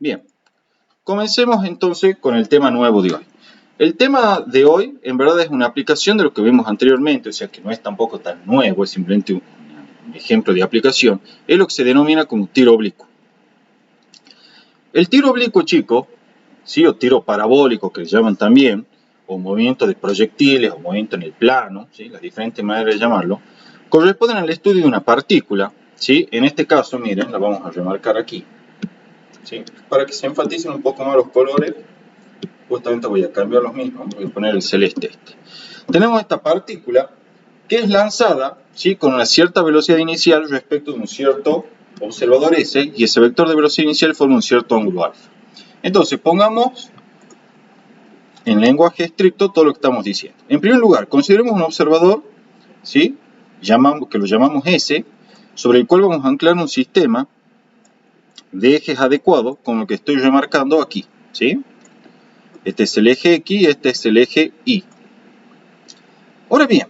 Bien, comencemos entonces con el tema nuevo de hoy. El tema de hoy en verdad es una aplicación de lo que vimos anteriormente, o sea que no es tampoco tan nuevo, es simplemente un ejemplo de aplicación. Es lo que se denomina como tiro oblicuo. El tiro oblicuo, chicos, ¿sí? O tiro parabólico que le llaman también, o movimiento de proyectiles, o movimiento en el plano, ¿sí? Las diferentes maneras de llamarlo, corresponden al estudio de una partícula, ¿sí? En este caso, miren, la vamos a remarcar aquí, ¿sí? Para que se enfaticen un poco más los colores, justamente voy a cambiar los mismos, voy a poner el celeste este. Tenemos esta partícula que es lanzada, ¿sí? Con una cierta velocidad inicial respecto de un cierto observador S, y ese vector de velocidad inicial forma un cierto ángulo alfa. Entonces, pongamos en lenguaje estricto todo lo que estamos diciendo. En primer lugar, consideremos un observador, ¿sí? Que lo llamamos S, sobre el cual vamos a anclar un sistema de ejes adecuados con lo que estoy remarcando aquí, ¿sí? Este es el eje X, este es el eje Y. Ahora bien,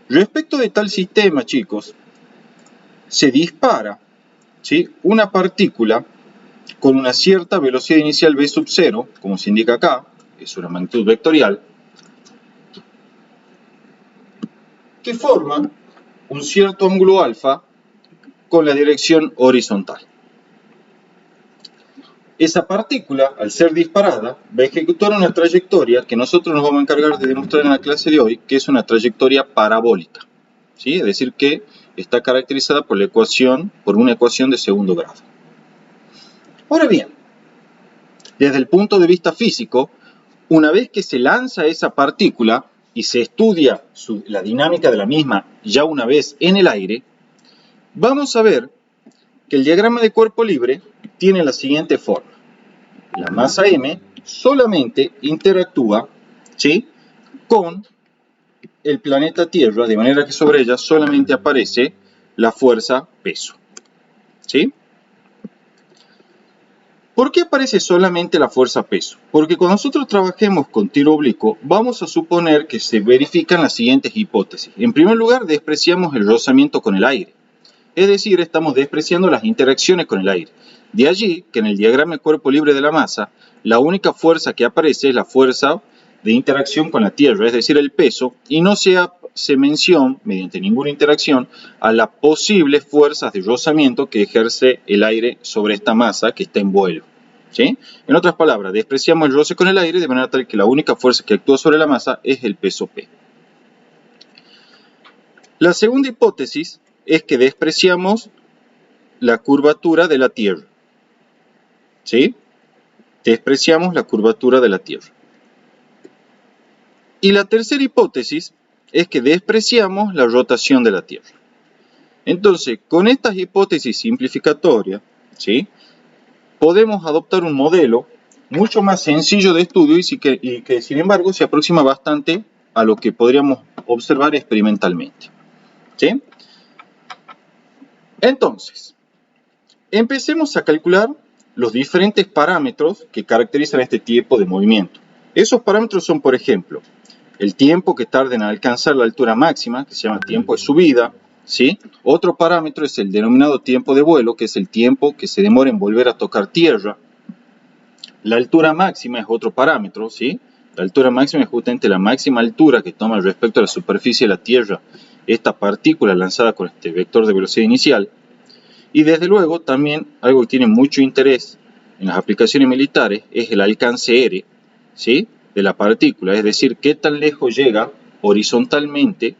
respecto de tal sistema, chicos, se dispara, ¿sí? Una partícula con una cierta velocidad inicial v sub 0, como se indica acá, es una magnitud vectorial, que forma un cierto ángulo alfa con la dirección horizontal. Esa partícula, al ser disparada, va a ejecutar una trayectoria que nosotros nos vamos a encargar de demostrar en la clase de hoy, que es una trayectoria parabólica, ¿sí? Es decir, que está caracterizada por una ecuación de segundo grado. Ahora bien, desde el punto de vista físico, una vez que se lanza esa partícula y se estudia la dinámica de la misma ya una vez en el aire, vamos a ver que el diagrama de cuerpo libre tiene la siguiente forma. La masa m solamente interactúa, ¿sí?, con el planeta Tierra, de manera que sobre ella solamente aparece la fuerza peso, ¿sí? ¿Por qué aparece solamente la fuerza peso? Porque cuando nosotros trabajemos con tiro oblicuo, vamos a suponer que se verifican las siguientes hipótesis. En primer lugar, despreciamos el rozamiento con el aire. Es decir, estamos despreciando las interacciones con el aire. De allí que en el diagrama de cuerpo libre de la masa, la única fuerza que aparece es la fuerza de interacción con la Tierra, es decir, el peso, y no se hace mención, mediante ninguna interacción, a las posibles fuerzas de rozamiento que ejerce el aire sobre esta masa que está en vuelo, ¿sí? En otras palabras, despreciamos el roce con el aire de manera tal que la única fuerza que actúa sobre la masa es el peso P. La segunda hipótesis es que despreciamos la curvatura de la Tierra, ¿sí? Despreciamos la curvatura de la Tierra. Y la tercera hipótesis es que despreciamos la rotación de la Tierra. Entonces, con estas hipótesis simplificatorias, ¿sí?, podemos adoptar un modelo mucho más sencillo de estudio y que sin embargo se aproxima bastante a lo que podríamos observar experimentalmente, ¿sí? Entonces, empecemos a calcular los diferentes parámetros que caracterizan este tipo de movimiento. Esos parámetros son, por ejemplo, el tiempo que tarda en alcanzar la altura máxima, que se llama tiempo de subida, ¿sí? Otro parámetro es el denominado tiempo de vuelo, que es el tiempo que se demora en volver a tocar tierra. La altura máxima es otro parámetro, ¿sí? La altura máxima es justamente la máxima altura que toma respecto a la superficie de la Tierra esta partícula lanzada con este vector de velocidad inicial. Y desde luego también algo que tiene mucho interés en las aplicaciones militares es el alcance R, ¿sí?, de la partícula, es decir, qué tan lejos llega horizontalmente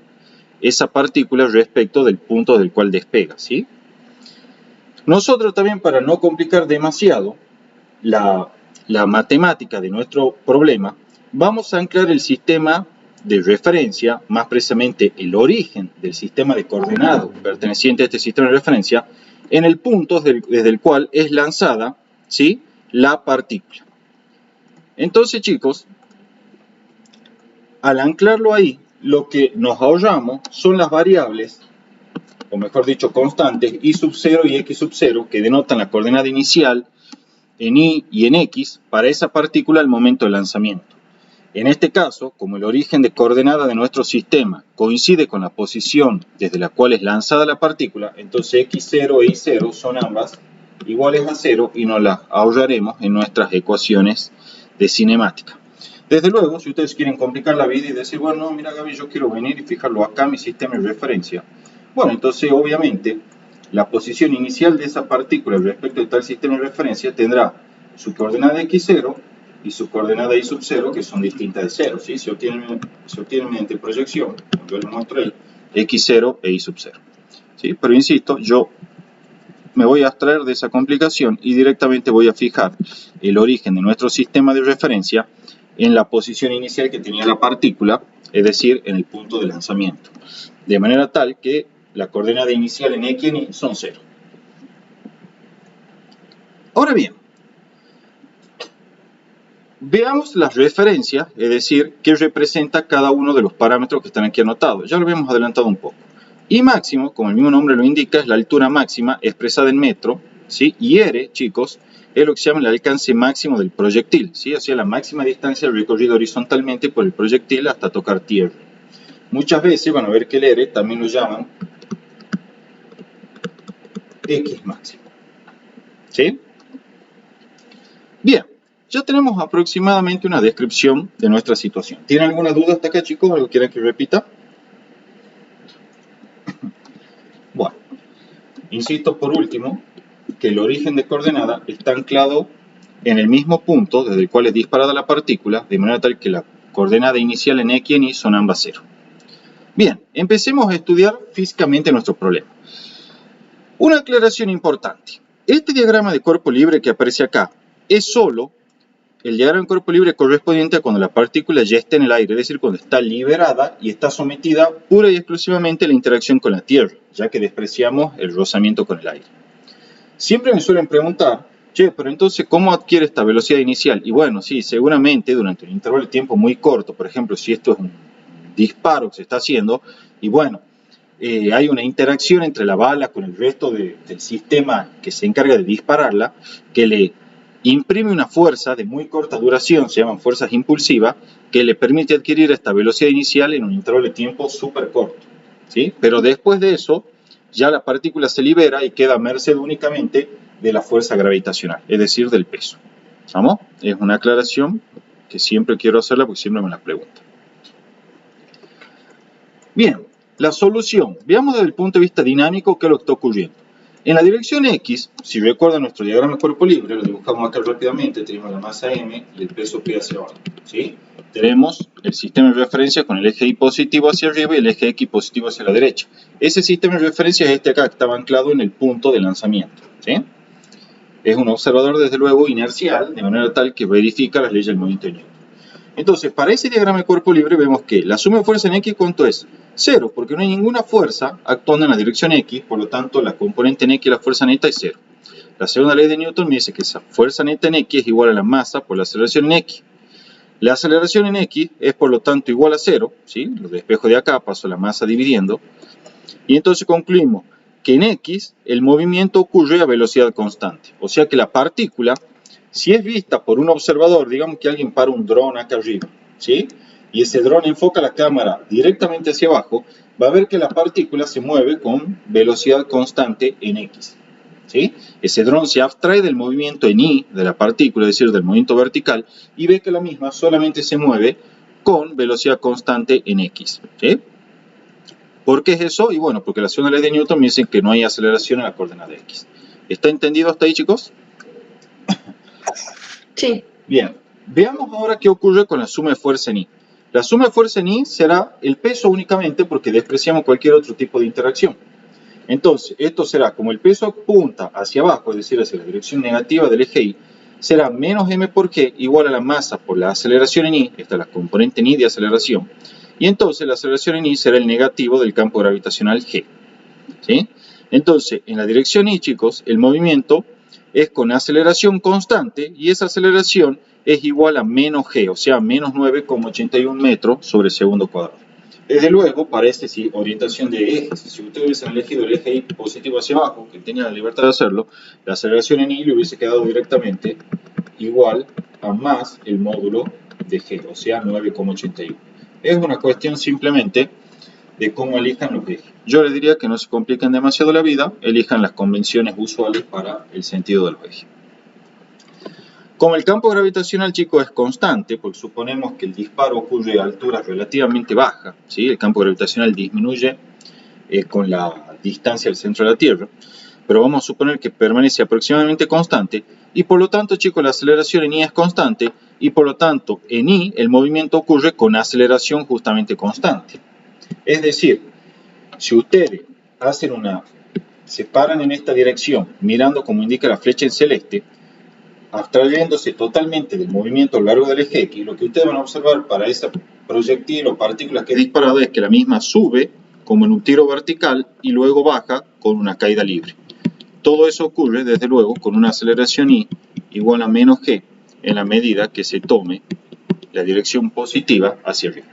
esa partícula respecto del punto del cual despega, ¿sí? Nosotros también, para no complicar demasiado la matemática de nuestro problema, vamos a anclar el sistema de referencia, más precisamente el origen del sistema de coordenadas perteneciente a este sistema de referencia, en el punto desde el cual es lanzada, ¿sí?, la partícula. Entonces, chicos, al anclarlo ahí, lo que nos ahorramos son las variables, o mejor dicho, constantes, y sub 0 y x sub 0, que denotan la coordenada inicial en y y en x para esa partícula al momento del lanzamiento. En este caso, como el origen de coordenada de nuestro sistema coincide con la posición desde la cual es lanzada la partícula, entonces x0 e y0 son ambas iguales a 0 y nos las ahorraremos en nuestras ecuaciones de cinemática. Desde luego, si ustedes quieren complicar la vida y decir, bueno, mira Gaby, yo quiero venir y fijarlo acá en mi sistema de referencia. Bueno, entonces obviamente la posición inicial de esa partícula respecto de tal sistema de referencia tendrá su coordenada x0 y su coordenada y sub 0, que son distintas de 0, ¿sí? Se obtienen mediante proyección, yo les muestro ahí, x0 e y sub 0. ¿Sí? Pero insisto, yo me voy a abstraer de esa complicación y directamente voy a fijar el origen de nuestro sistema de referencia en la posición inicial que tenía la partícula, es decir, en el punto de lanzamiento. De manera tal que la coordenada inicial en x y en y son 0. Ahora bien, veamos las referencias, es decir, qué representa cada uno de los parámetros que están aquí anotados. Ya lo habíamos adelantado un poco. Y máximo, como el mismo nombre lo indica, es la altura máxima expresada en metro, ¿sí? Y R, chicos, es lo que se llama el alcance máximo del proyectil, ¿sí? O sea, la máxima distancia recorrida horizontalmente por el proyectil hasta tocar tierra. Muchas veces van a ver que el R también lo llaman X máximo, ¿sí? Bien, ya tenemos aproximadamente una descripción de nuestra situación. ¿Tienen alguna duda hasta acá, chicos? ¿Algo quieren que repita? Bueno, insisto por último que el origen de coordenada está anclado en el mismo punto desde el cual es disparada la partícula, de manera tal que la coordenada inicial en x y en y son ambas 0. Bien, empecemos a estudiar físicamente nuestro problema. Una aclaración importante. Este diagrama de cuerpo libre que aparece acá es solo el diagrama de cuerpo libre correspondiente a cuando la partícula ya está en el aire, es decir, cuando está liberada y está sometida pura y exclusivamente a la interacción con la Tierra, ya que despreciamos el rozamiento con el aire. Siempre me suelen preguntar, che, pero entonces, ¿cómo adquiere esta velocidad inicial? Y bueno, sí, seguramente durante un intervalo de tiempo muy corto, por ejemplo, si esto es un disparo que se está haciendo, y bueno, hay una interacción entre la bala con el resto del sistema que se encarga de dispararla, que le imprime una fuerza de muy corta duración, se llaman fuerzas impulsivas, que le permite adquirir esta velocidad inicial en un intervalo de tiempo súper corto, ¿sí? Pero después de eso, ya la partícula se libera y queda a merced únicamente de la fuerza gravitacional, es decir, del peso. ¿Vamos? Es una aclaración que siempre quiero hacerla porque siempre me la preguntan. Bien, la solución. Veamos desde el punto de vista dinámico qué es lo que está ocurriendo. En la dirección X, si recuerdan nuestro diagrama de cuerpo libre, lo dibujamos acá rápidamente, tenemos la masa M y el peso P hacia abajo, ¿sí? Tenemos el sistema de referencia con el eje Y positivo hacia arriba y el eje X positivo hacia la derecha. Ese sistema de referencia es este acá, que estaba anclado en el punto de lanzamiento, ¿sí? Es un observador, desde luego, inercial, de manera tal que verifica las leyes del movimiento de Newton. Entonces, para ese diagrama de cuerpo libre vemos que la suma de fuerza en X, ¿cuánto es? 0, porque no hay ninguna fuerza actuando en la dirección X, por lo tanto la componente en X, la fuerza neta, es 0. La segunda ley de Newton me dice que esa fuerza neta en X es igual a la masa por la aceleración en X. La aceleración en X es por lo tanto igual a 0, ¿sí? Lo despejo de acá, paso la masa dividiendo, y entonces concluimos que en X el movimiento ocurre a velocidad constante, o sea que la partícula, si es vista por un observador, digamos que alguien para un dron acá arriba, ¿sí? Y ese dron enfoca la cámara directamente hacia abajo, va a ver que la partícula se mueve con velocidad constante en X, ¿sí? Ese dron se abstrae del movimiento en Y de la partícula, es decir, del movimiento vertical, y ve que la misma solamente se mueve con velocidad constante en X, ¿sí? ¿Por qué es eso? Y bueno, porque la segunda ley de Newton me dice que no hay aceleración en la coordenada X. ¿Está entendido hasta ahí, chicos? Sí. Bien, veamos ahora qué ocurre con la suma de fuerza en Y. La suma de fuerza en Y será el peso únicamente porque despreciamos cualquier otro tipo de interacción. Entonces, esto será como el peso apunta hacia abajo, es decir, hacia la dirección negativa del eje Y, será menos m por g igual a la masa por la aceleración en Y, esta es la componente en Y de aceleración, y entonces la aceleración en Y será el negativo del campo gravitacional G. ¿Sí? Entonces, en la dirección Y, chicos, el movimiento es con aceleración constante y esa aceleración es igual a menos g, o sea, menos 9,81 metros sobre segundo cuadrado. Desde luego, para esta orientación de ejes, si ustedes hubiesen elegido el eje Y positivo hacia abajo, que tenía la libertad de hacerlo, la aceleración en Y le hubiese quedado directamente igual a más el módulo de g, o sea, 9,81. Es una cuestión simplemente de cómo elijan los ejes. Yo les diría que no se compliquen demasiado la vida, elijan las convenciones usuales para el sentido de los ejes. Como el campo gravitacional, chicos, es constante, porque suponemos que el disparo ocurre a alturas relativamente bajas, ¿sí? El campo gravitacional disminuye con la distancia del centro de la Tierra, pero vamos a suponer que permanece aproximadamente constante, y por lo tanto, chicos, la aceleración en I es constante, y por lo tanto, en I el movimiento ocurre con aceleración justamente constante. Es decir, si ustedes se paran en esta dirección, mirando como indica la flecha en celeste, abstrayéndose totalmente del movimiento a lo largo del eje X, lo que ustedes van a observar para ese proyectil o partícula que es disparada es que la misma sube como en un tiro vertical y luego baja con una caída libre. Todo eso ocurre, desde luego, con una aceleración I igual a menos G en la medida que se tome la dirección positiva hacia arriba.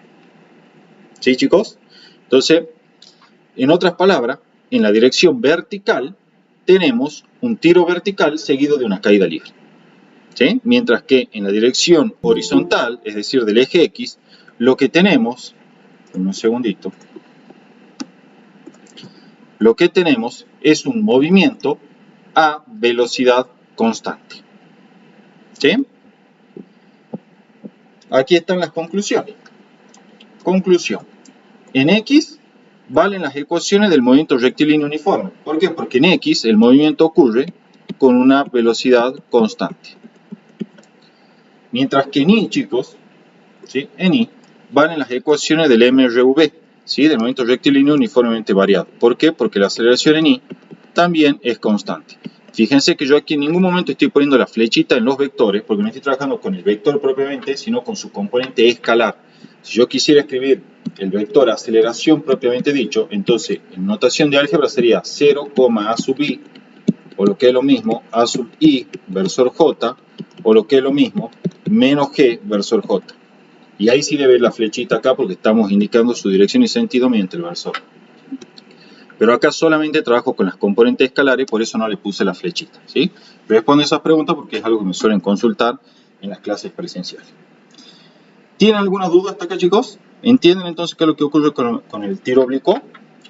¿Sí, chicos? Entonces, en otras palabras, en la dirección vertical tenemos un tiro vertical seguido de una caída libre. ¿Sí? Mientras que en la dirección horizontal, es decir, del eje X, lo que tenemos, un segundito, lo que tenemos es un movimiento a velocidad constante. ¿Sí? Aquí están las conclusiones. Conclusión. En X valen las ecuaciones del movimiento rectilíneo uniforme. ¿Por qué? Porque en X el movimiento ocurre con una velocidad constante. Mientras que en Y, chicos, ¿sí? En Y valen las ecuaciones del MRV, ¿sí? Del movimiento rectilíneo uniformemente variado. ¿Por qué? Porque la aceleración en Y también es constante. Fíjense que yo aquí en ningún momento estoy poniendo la flechita en los vectores, porque no estoy trabajando con el vector propiamente, sino con su componente escalar. Si yo quisiera escribir el vector aceleración propiamente dicho, entonces en notación de álgebra sería 0, A sub I, o lo que es lo mismo, A sub I versor J, o lo que es lo mismo, menos G versor J. Y ahí sí debe ver la flechita acá porque estamos indicando su dirección y sentido mediante el versor. Pero acá solamente trabajo con las componentes escalares, por eso no le puse la flechita, ¿sí? Respondo esas preguntas porque es algo que me suelen consultar en las clases presenciales. ¿Tienen alguna duda hasta acá, chicos? ¿Entienden entonces qué es lo que ocurre con el tiro oblicuo?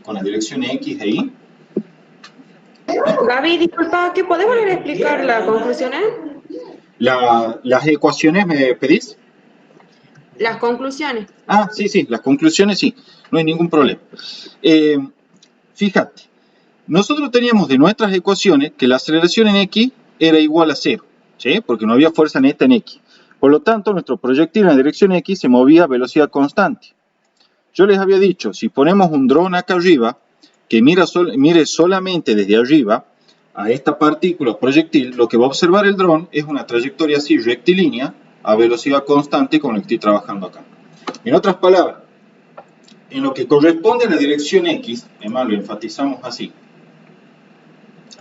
Con las direcciones X e Y. Gaby, disculpa, ¿qué podés volver a explicar las conclusiones? ¿Las ecuaciones me pedís? Las conclusiones. Ah, sí, las conclusiones sí, no hay ningún problema. Fíjate, nosotros teníamos de nuestras ecuaciones que la aceleración en X era igual a 0, ¿sí? Porque no había fuerza neta en X. Por lo tanto, nuestro proyectil en la dirección X se movía a velocidad constante. Yo les había dicho, si ponemos un dron acá arriba, que mire solamente desde arriba a esta partícula proyectil, lo que va a observar el dron es una trayectoria así rectilínea a velocidad constante con la que estoy trabajando acá. En otras palabras, en lo que corresponde a la dirección X, además lo enfatizamos así,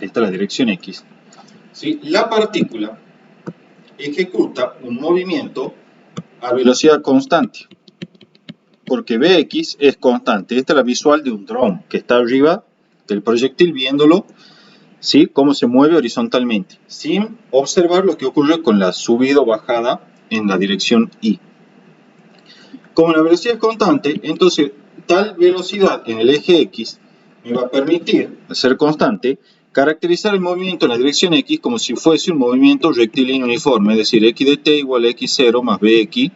esta es la dirección X, ¿sí? La partícula ejecuta un movimiento a velocidad constante, porque Bx es constante. Esta es la visual de un dron que está arriba del proyectil viéndolo, ¿sí? Cómo se mueve horizontalmente, sin observar lo que ocurre con la subida o bajada en la dirección Y. Como la velocidad es constante, entonces tal velocidad en el eje X me va a permitir, al ser constante, caracterizar el movimiento en la dirección X como si fuese un movimiento rectilíneo uniforme, es decir, X de t igual a X0 más Bx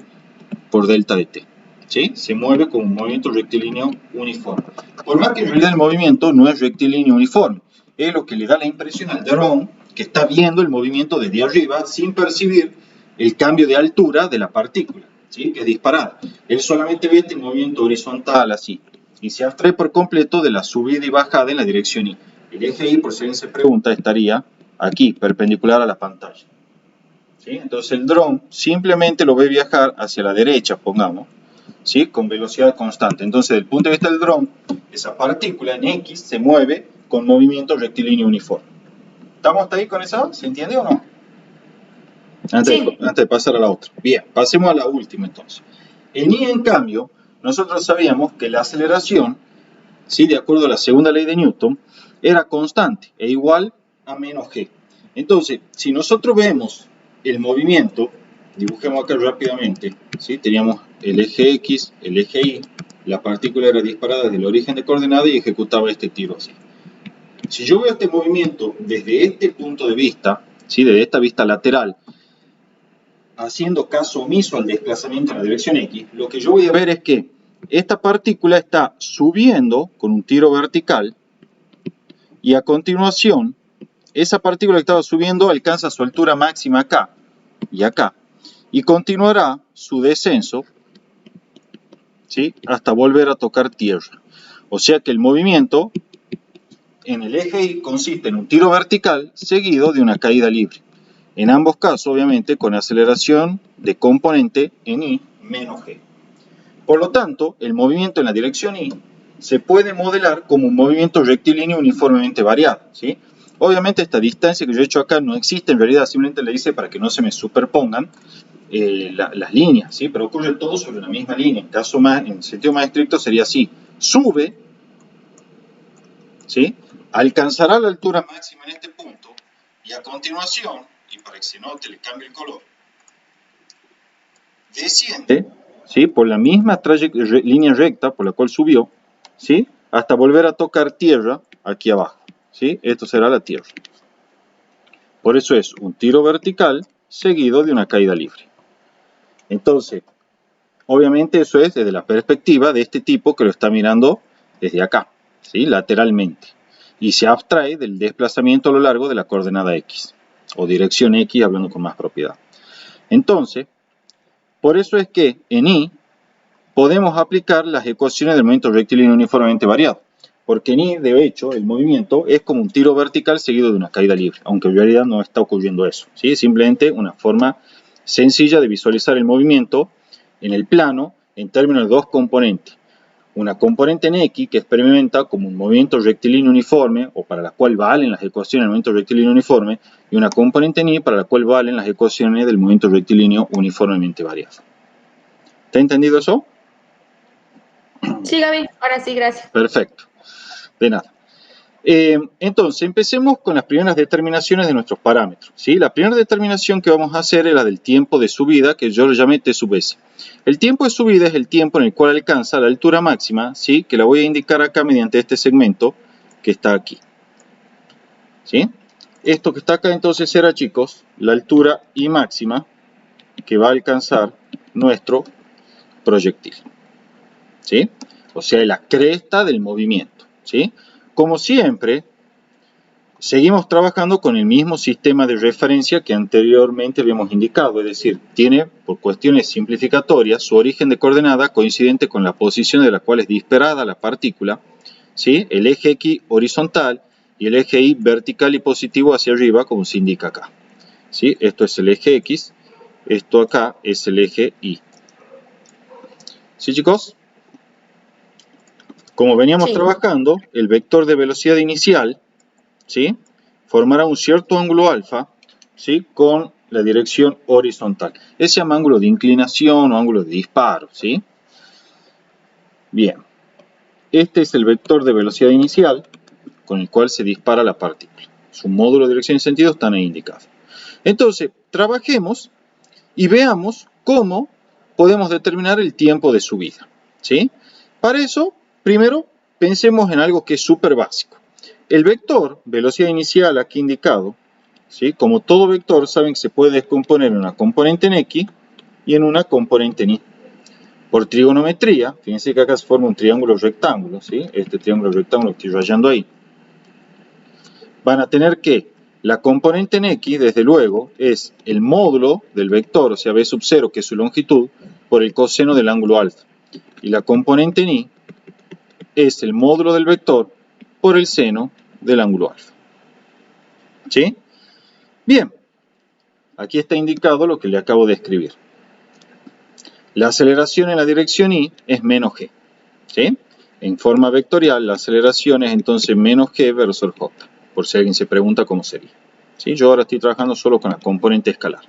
por delta de t. ¿Sí? Se mueve como un movimiento rectilíneo uniforme. Por más que en realidad el movimiento no es rectilíneo uniforme, es lo que le da la impresión al dron que está viendo el movimiento desde arriba sin percibir el cambio de altura de la partícula, ¿sí? Que es disparada. Él solamente ve este movimiento horizontal así y se abstrae por completo de la subida y bajada en la dirección Y. El eje Y, por si alguien se pregunta, estaría aquí, perpendicular a la pantalla. ¿Sí? Entonces el dron simplemente lo ve viajar hacia la derecha, pongamos, ¿sí? Con velocidad constante. Entonces, desde el punto de vista del dron, esa partícula en X se mueve con movimiento rectilíneo uniforme. ¿Estamos hasta ahí con eso? ¿Se entiende o no? Antes de pasar a la otra. Bien, pasemos a la última entonces. En Y, en cambio, nosotros sabíamos que la aceleración, ¿sí? De acuerdo a la segunda ley de Newton, era constante e igual a menos G. Entonces, si nosotros vemos el movimiento, dibujemos acá rápidamente, ¿sí? Teníamos el eje X, el eje Y, la partícula era disparada desde el origen de coordenada y ejecutaba este tiro así. Si yo veo este movimiento desde este punto de vista, ¿sí? Desde esta vista lateral, haciendo caso omiso al desplazamiento en la dirección X, lo que yo voy a ver es que esta partícula está subiendo con un tiro vertical y a continuación esa partícula que estaba subiendo alcanza su altura máxima acá y acá y continuará su descenso, ¿sí? Hasta volver a tocar tierra. O sea que el movimiento en el eje Y consiste en un tiro vertical seguido de una caída libre. En ambos casos, obviamente, con aceleración de componente en Y menos G. Por lo tanto, el movimiento en la dirección Y se puede modelar como un movimiento rectilíneo uniformemente variado, ¿sí? Obviamente esta distancia que yo he hecho acá no existe en realidad, simplemente le hice para que no se me superpongan las líneas, ¿sí? Pero ocurre todo sobre la misma línea. En sentido más estricto sería así: sube, ¿sí? Alcanzará la altura máxima en este punto y a continuación, y para que se note le cambie el color, desciende, ¿sí? Por la misma línea recta por la cual subió, ¿sí? Hasta volver a tocar tierra aquí abajo, ¿sí? Esto será la tierra. Por eso es un tiro vertical seguido de una caída libre. Entonces, obviamente eso es desde la perspectiva de este tipo que lo está mirando desde acá, ¿sí? Lateralmente. Y se abstrae del desplazamiento a lo largo de la coordenada X, o dirección X hablando con más propiedad. Entonces, por eso es que en Y podemos aplicar las ecuaciones del movimiento rectilíneo uniformemente variado. Porque en Y, de hecho, el movimiento es como un tiro vertical seguido de una caída libre, aunque en realidad no está ocurriendo eso, ¿sí? Es simplemente una forma sencilla de visualizar el movimiento en el plano en términos de dos componentes. Una componente en X que experimenta como un movimiento rectilíneo uniforme, o para la cual valen las ecuaciones del movimiento rectilíneo uniforme, y una componente en Y para la cual valen las ecuaciones del movimiento rectilíneo uniformemente variado. ¿Está entendido eso? Sí, Gaby, ahora sí, gracias. Perfecto. De nada. Entonces, empecemos con las primeras determinaciones de nuestros parámetros, ¿sí? La primera determinación que vamos a hacer es la del tiempo de subida, que yo lo llamé T sub S. El tiempo de subida es el tiempo en el cual alcanza la altura máxima, ¿sí? Que la voy a indicar acá mediante este segmento que está aquí, ¿sí? Esto que está acá entonces será, chicos, la altura I máxima que va a alcanzar nuestro proyectil, ¿sí? O sea, la cresta del movimiento, ¿sí? Como siempre, seguimos trabajando con el mismo sistema de referencia que anteriormente habíamos indicado, es decir, tiene, por cuestiones simplificatorias, su origen de coordenada coincidente con la posición de la cual es disparada la partícula, ¿sí? El eje X horizontal y el eje Y vertical y positivo hacia arriba, como se indica acá, ¿sí? Esto es el eje X, esto acá es el eje Y. ¿Sí, chicos? Como veníamos trabajando, el vector de velocidad inicial, ¿sí? Formará un cierto ángulo alfa, ¿sí? Con la dirección horizontal. Ese se llama ángulo de inclinación o ángulo de disparo, ¿sí? Bien. Este es el vector de velocidad inicial con el cual se dispara la partícula. Su módulo de dirección y sentido están ahí indicados. Entonces, trabajemos y veamos cómo podemos determinar el tiempo de subida, ¿sí? Para eso, primero, pensemos en algo que es súper básico. El vector, velocidad inicial aquí indicado, ¿sí? Como todo vector, saben que se puede descomponer en una componente en X y en una componente en Y. Por trigonometría, fíjense que acá se forma un triángulo rectángulo, ¿sí? Este triángulo rectángulo que estoy rayando ahí. Van a tener que la componente en X, desde luego, es el módulo del vector, o sea, B sub 0, que es su longitud, por el coseno del ángulo alfa. Y la componente en Y es el módulo del vector por el seno del ángulo alfa. ¿Sí? Bien, aquí está indicado lo que le acabo de escribir. La aceleración en la dirección Y es menos G. ¿Sí? En forma vectorial, la aceleración es entonces menos G versus J, por si alguien se pregunta cómo sería. ¿Sí? Yo ahora estoy trabajando solo con la componente escalar.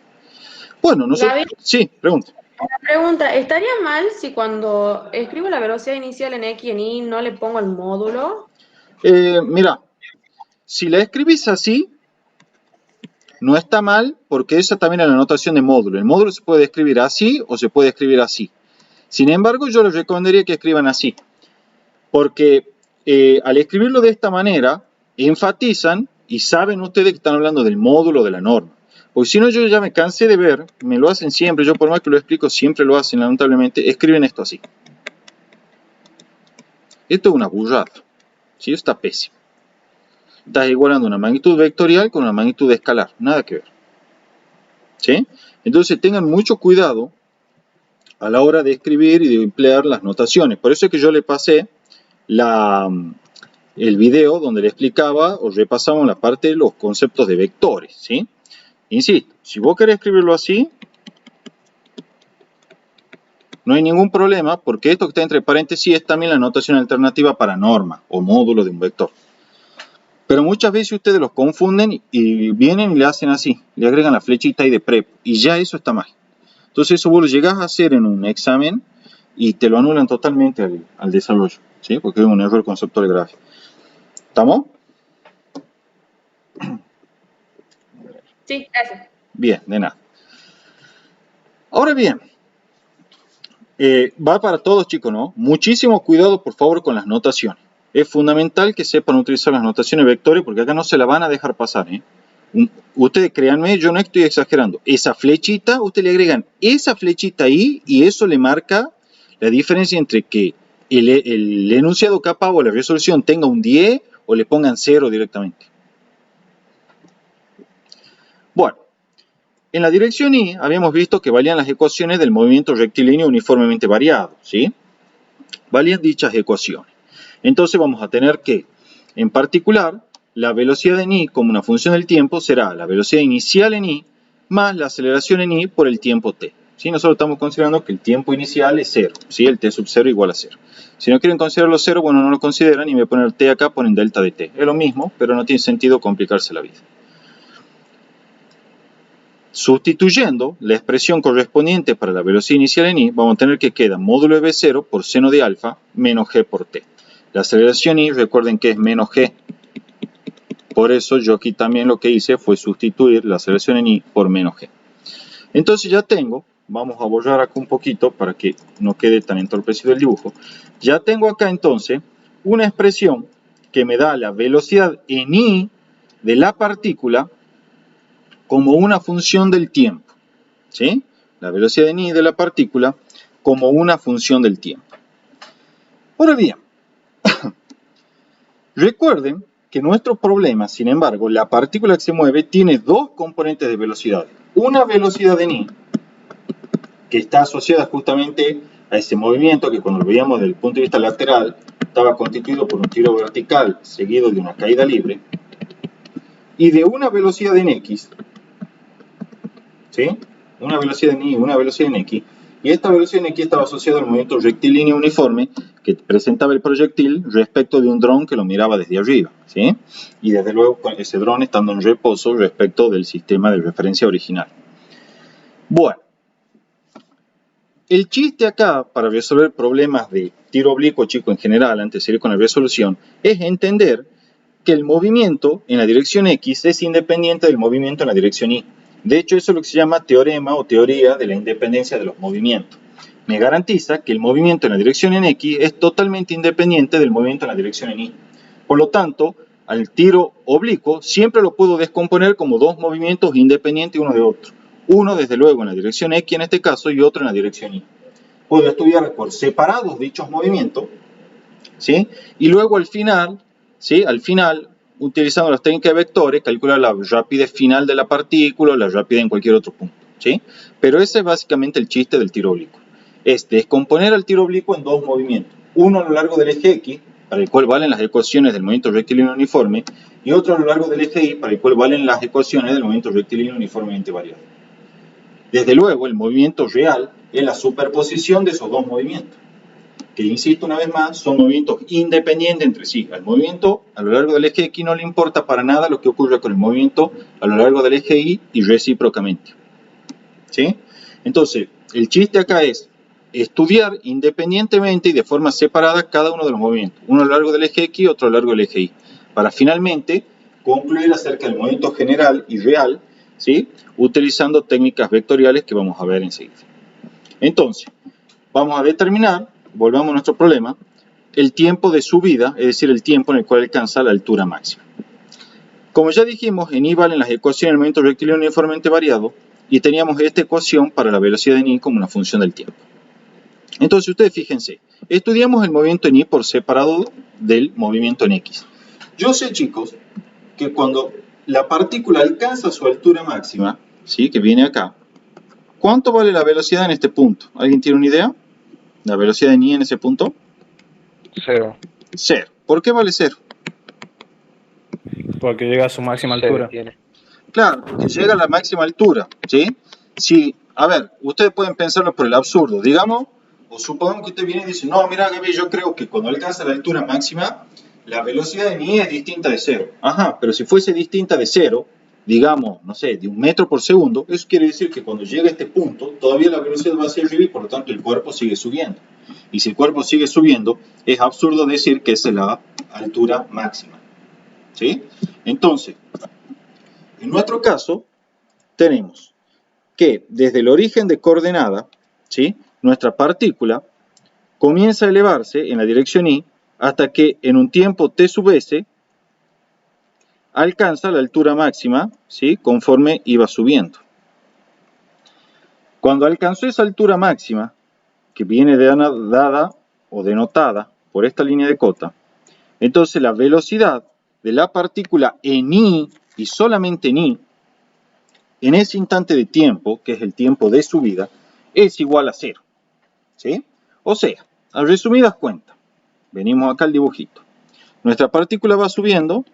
Bueno, nosotros... Gaby, Sí, pregunta. una pregunta, ¿estaría mal si cuando escribo la velocidad inicial en X y en Y no le pongo el módulo? Mira, si la escribís así, no está mal, porque esa también es la notación de módulo. El módulo se puede escribir así o se puede escribir así. Sin embargo, yo les recomendaría que escriban así, porque al escribirlo de esta manera, enfatizan y saben ustedes que están hablando del módulo de la norma. Porque si no, yo ya me cansé de ver, me lo hacen siempre, yo por más que lo explico, siempre lo hacen, lamentablemente, escriben esto así. Esto es una burrada, ¿sí? Esto está pésimo. Estás igualando una magnitud vectorial con una magnitud escalar, nada que ver. ¿Sí? Entonces tengan mucho cuidado a la hora de escribir y de emplear las notaciones. Por eso es que yo le pasé el video donde le explicaba o repasamos la parte de los conceptos de vectores, ¿sí? Insisto, si vos querés escribirlo así, no hay ningún problema, porque esto que está entre paréntesis es también la notación alternativa para norma o módulo de un vector. Pero muchas veces ustedes los confunden y vienen y le hacen así, le agregan la flechita ahí de prep, y ya eso está mal. Entonces eso vos lo llegás a hacer en un examen y te lo anulan totalmente al desarrollo, ¿sí? Porque es un error conceptual grave. ¿Estamos? Sí, gracias. Bien, de nada. Ahora bien, va para todos, chicos, ¿no? Muchísimo cuidado, por favor, con las notaciones. Es fundamental que sepan utilizar las notaciones vectores porque acá no se la van a dejar pasar, ¿eh? Ustedes créanme, yo no estoy exagerando. Esa flechita, ustedes le agregan esa flechita ahí y eso le marca la diferencia entre que el enunciado capa o la resolución tenga un 10 o le pongan 0 directamente. Bueno, en la dirección Y habíamos visto que valían las ecuaciones del movimiento rectilíneo uniformemente variado, ¿sí? Valían dichas ecuaciones. Entonces vamos a tener que, en particular, la velocidad en Y como una función del tiempo será la velocidad inicial en Y más la aceleración en Y por el tiempo t. ¿Sí? Nosotros estamos considerando que el tiempo inicial es 0, ¿sí? El t sub 0 igual a 0. Si no quieren considerarlo 0, bueno, no lo consideran y me ponen el t acá, ponen delta de t. Es lo mismo, pero no tiene sentido complicarse la vida. Sustituyendo la expresión correspondiente para la velocidad inicial en Y, vamos a tener que queda módulo de V0 por seno de alfa menos g por t. La aceleración Y, recuerden que es menos g. Por eso yo aquí también lo que hice fue sustituir la aceleración en Y por menos g. Entonces ya tengo, vamos a borrar acá un poquito para que no quede tan entorpecido el dibujo. Ya tengo acá entonces una expresión que me da la velocidad en Y de la partícula como una función del tiempo, ¿sí? La velocidad en Y de la partícula como una función del tiempo. Ahora bien, recuerden que nuestro problema, sin embargo, la partícula que se mueve tiene dos componentes de velocidad. Una velocidad en Y, que está asociada justamente a ese movimiento que cuando lo veíamos desde el punto de vista lateral, estaba constituido por un tiro vertical seguido de una caída libre, y de una velocidad en X, ¿sí? Una velocidad en Y, una velocidad en X, y esta velocidad en X estaba asociada al movimiento rectilíneo uniforme que presentaba el proyectil respecto de un dron que lo miraba desde arriba, ¿sí? Y desde luego ese dron estando en reposo respecto del sistema de referencia original. Bueno, el chiste acá para resolver problemas de tiro oblicuo, chico, en general, antes de ir con la resolución, es entender que el movimiento en la dirección X es independiente del movimiento en la dirección Y. De hecho, eso es lo que se llama teorema o teoría de la independencia de los movimientos. Me garantiza que el movimiento en la dirección en X es totalmente independiente del movimiento en la dirección en Y. Por lo tanto, al tiro oblicuo siempre lo puedo descomponer como dos movimientos independientes uno de otro. Uno, desde luego, en la dirección X en este caso y otro en la dirección Y. Puedo estudiar por separados dichos movimientos, ¿sí? Y luego al final, ¿sí? Al final, utilizando las técnicas de vectores, calcular la rapidez final de la partícula o la rapidez en cualquier otro punto, ¿sí? Pero ese es básicamente el chiste del tiro oblicuo. Es descomponer al tiro oblicuo en dos movimientos. Uno a lo largo del eje X, para el cual valen las ecuaciones del movimiento rectilíneo uniforme, y otro a lo largo del eje Y, para el cual valen las ecuaciones del movimiento rectilíneo uniformemente variable. Desde luego, el movimiento real es la superposición de esos dos movimientos, que insisto una vez más, son movimientos independientes entre sí. Al movimiento a lo largo del eje X no le importa para nada lo que ocurra con el movimiento a lo largo del eje Y y recíprocamente. ¿Sí? Entonces, el chiste acá es estudiar independientemente y de forma separada cada uno de los movimientos. Uno a lo largo del eje X y otro a lo largo del eje Y. Para finalmente concluir acerca del movimiento general y real, ¿sí? Utilizando técnicas vectoriales que vamos a ver enseguida. Entonces, vamos a determinar, volvamos a nuestro problema, el tiempo de subida, es decir, el tiempo en el cual alcanza la altura máxima. Como ya dijimos, en I valen las ecuaciones del movimiento rectilíneo uniformemente variado y teníamos esta ecuación para la velocidad en I como una función del tiempo. Entonces ustedes fíjense, estudiamos el movimiento en Y por separado del movimiento en X. Yo sé, chicos, que cuando la partícula alcanza su altura máxima, ¿sí? Que viene acá, ¿cuánto vale la velocidad en este punto? ¿Alguien tiene una idea? ¿La velocidad en Y en ese punto? 0. 0. ¿Por qué vale 0? Porque llega a su máxima altura. Claro, porque llega a la máxima altura, ¿sí? Si, a ver, ustedes pueden pensarlo por el absurdo, digamos, o supongamos que usted viene y dice, no, mira, Gaby, yo creo que cuando alcanza la altura máxima, la velocidad en I es distinta de 0. Ajá, pero si fuese distinta de 0, digamos, no sé, de 1 metro por segundo, eso quiere decir que cuando llega a este punto, todavía la velocidad va hacia arriba y por lo tanto el cuerpo sigue subiendo. Y si el cuerpo sigue subiendo, es absurdo decir que esa es la altura máxima. ¿Sí? Entonces, en nuestro caso, tenemos que desde el origen de coordenada, ¿sí? Nuestra partícula comienza a elevarse en la dirección Y hasta que en un tiempo t sub s alcanza la altura máxima, ¿sí? Conforme iba subiendo. Cuando alcanzó esa altura máxima, que viene dada o denotada por esta línea de cota, entonces la velocidad de la partícula en I y solamente en I, en ese instante de tiempo, que es el tiempo de subida, es igual a 0. ¿Sí? O sea, a resumidas cuentas, venimos acá al dibujito. Nuestra partícula va subiendo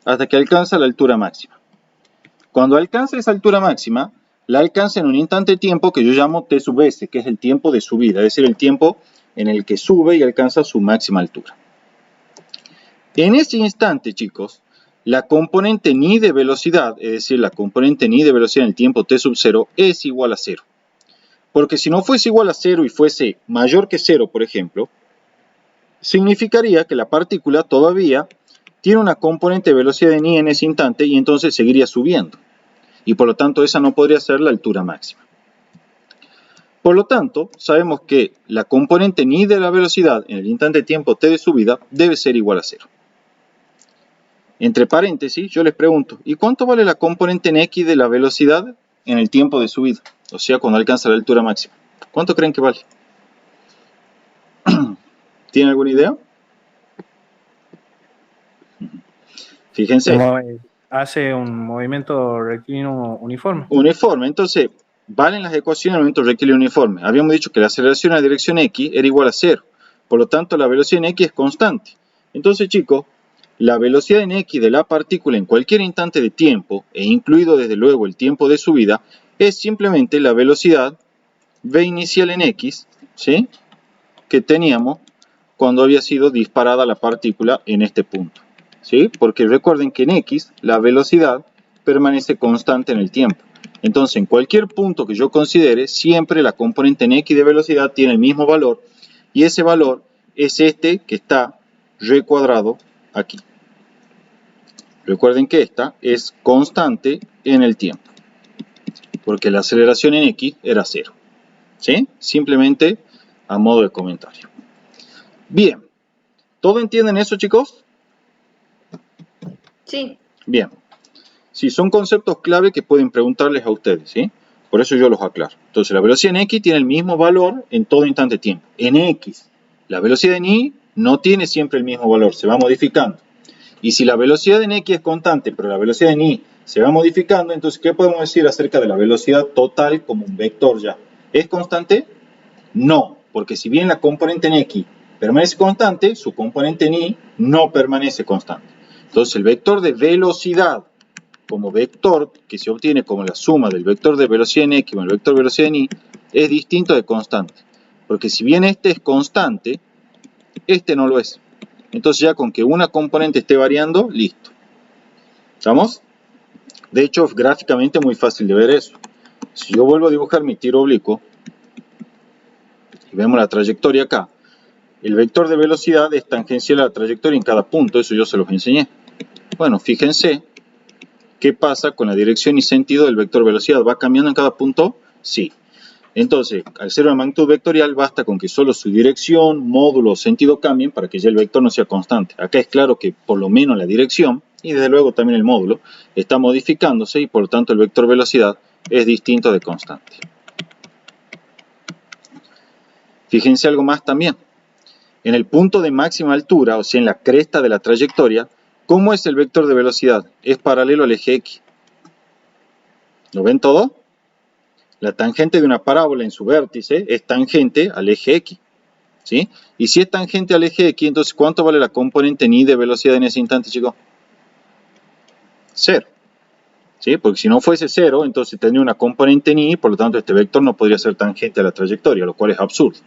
hasta que alcanza la altura máxima. Cuando alcanza esa altura máxima, la alcanza en un instante de tiempo que yo llamo t sub s, que es el tiempo de subida, es decir, el tiempo en el que sube y alcanza su máxima altura. En ese instante, chicos, la componente ni de velocidad, es decir, la componente ni de velocidad en el tiempo t sub 0 es igual a 0. Porque si no fuese igual a 0 y fuese mayor que 0, por ejemplo, significaría que la partícula todavía tiene una componente de velocidad en I en ese instante y entonces seguiría subiendo. Y por lo tanto esa no podría ser la altura máxima. Por lo tanto, sabemos que la componente ni de la velocidad en el instante de tiempo t de subida debe ser igual a 0. Entre paréntesis, yo les pregunto, ¿y cuánto vale la componente en x de la velocidad en el tiempo de subida? O sea, cuando alcanza la altura máxima. ¿Cuánto creen que vale? ¿Tienen alguna idea? Fíjense. Hace un movimiento rectilíneo uniforme. Uniforme. Entonces, valen las ecuaciones del movimiento rectilíneo uniforme. Habíamos dicho que la aceleración en la dirección x era igual a 0. Por lo tanto, la velocidad en x es constante. Entonces, chicos, la velocidad en x de la partícula en cualquier instante de tiempo, e incluido desde luego el tiempo de subida, es simplemente la velocidad v inicial en x, ¿sí? Que teníamos cuando había sido disparada la partícula en este punto, ¿sí? Porque recuerden que en x la velocidad permanece constante en el tiempo. Entonces, en cualquier punto que yo considere, siempre la componente en x de velocidad tiene el mismo valor, y ese valor es este que está recuadrado aquí. Recuerden que esta es constante en el tiempo, porque la aceleración en x era 0. ¿Sí? Simplemente a modo de comentario. Bien. ¿Todo entienden eso, chicos? Sí. Bien. Sí, son conceptos clave que pueden preguntarles a ustedes, ¿sí? Por eso yo los aclaro. Entonces, la velocidad en x tiene el mismo valor en todo instante de tiempo. En x. La velocidad en y no tiene siempre el mismo valor, se va modificando. Y si la velocidad en x es constante, pero la velocidad en y se va modificando, entonces, ¿qué podemos decir acerca de la velocidad total como un vector ya? ¿Es constante? No, porque si bien la componente en x permanece constante, su componente en y no permanece constante. Entonces, el vector de velocidad como vector, que se obtiene como la suma del vector de velocidad en x con el vector de velocidad en y, es distinto de constante. Porque si bien este es constante, este no lo es. Entonces ya con que una componente esté variando, listo. ¿Estamos? De hecho, gráficamente es muy fácil de ver eso. Si yo vuelvo a dibujar mi tiro oblicuo, y vemos la trayectoria acá, el vector de velocidad es tangencial a la trayectoria en cada punto, eso yo se los enseñé. Bueno, fíjense qué pasa con la dirección y sentido del vector velocidad. ¿Va cambiando en cada punto? Sí. Entonces, al ser una magnitud vectorial, basta con que solo su dirección, módulo o sentido cambien para que ya el vector no sea constante. Acá es claro que por lo menos la dirección, y desde luego también el módulo, está modificándose y por lo tanto el vector velocidad es distinto de constante. Fíjense algo más también. En el punto de máxima altura, o sea en la cresta de la trayectoria, ¿cómo es el vector de velocidad? Es paralelo al eje X. ¿Lo ven todo? La tangente de una parábola en su vértice es tangente al eje X, ¿sí? Y si es tangente al eje X, entonces ¿cuánto vale la componente ni de velocidad en ese instante, chicos? 0, ¿sí? Porque si no fuese 0, entonces tendría una componente ni, y por lo tanto este vector no podría ser tangente a la trayectoria, lo cual es absurdo.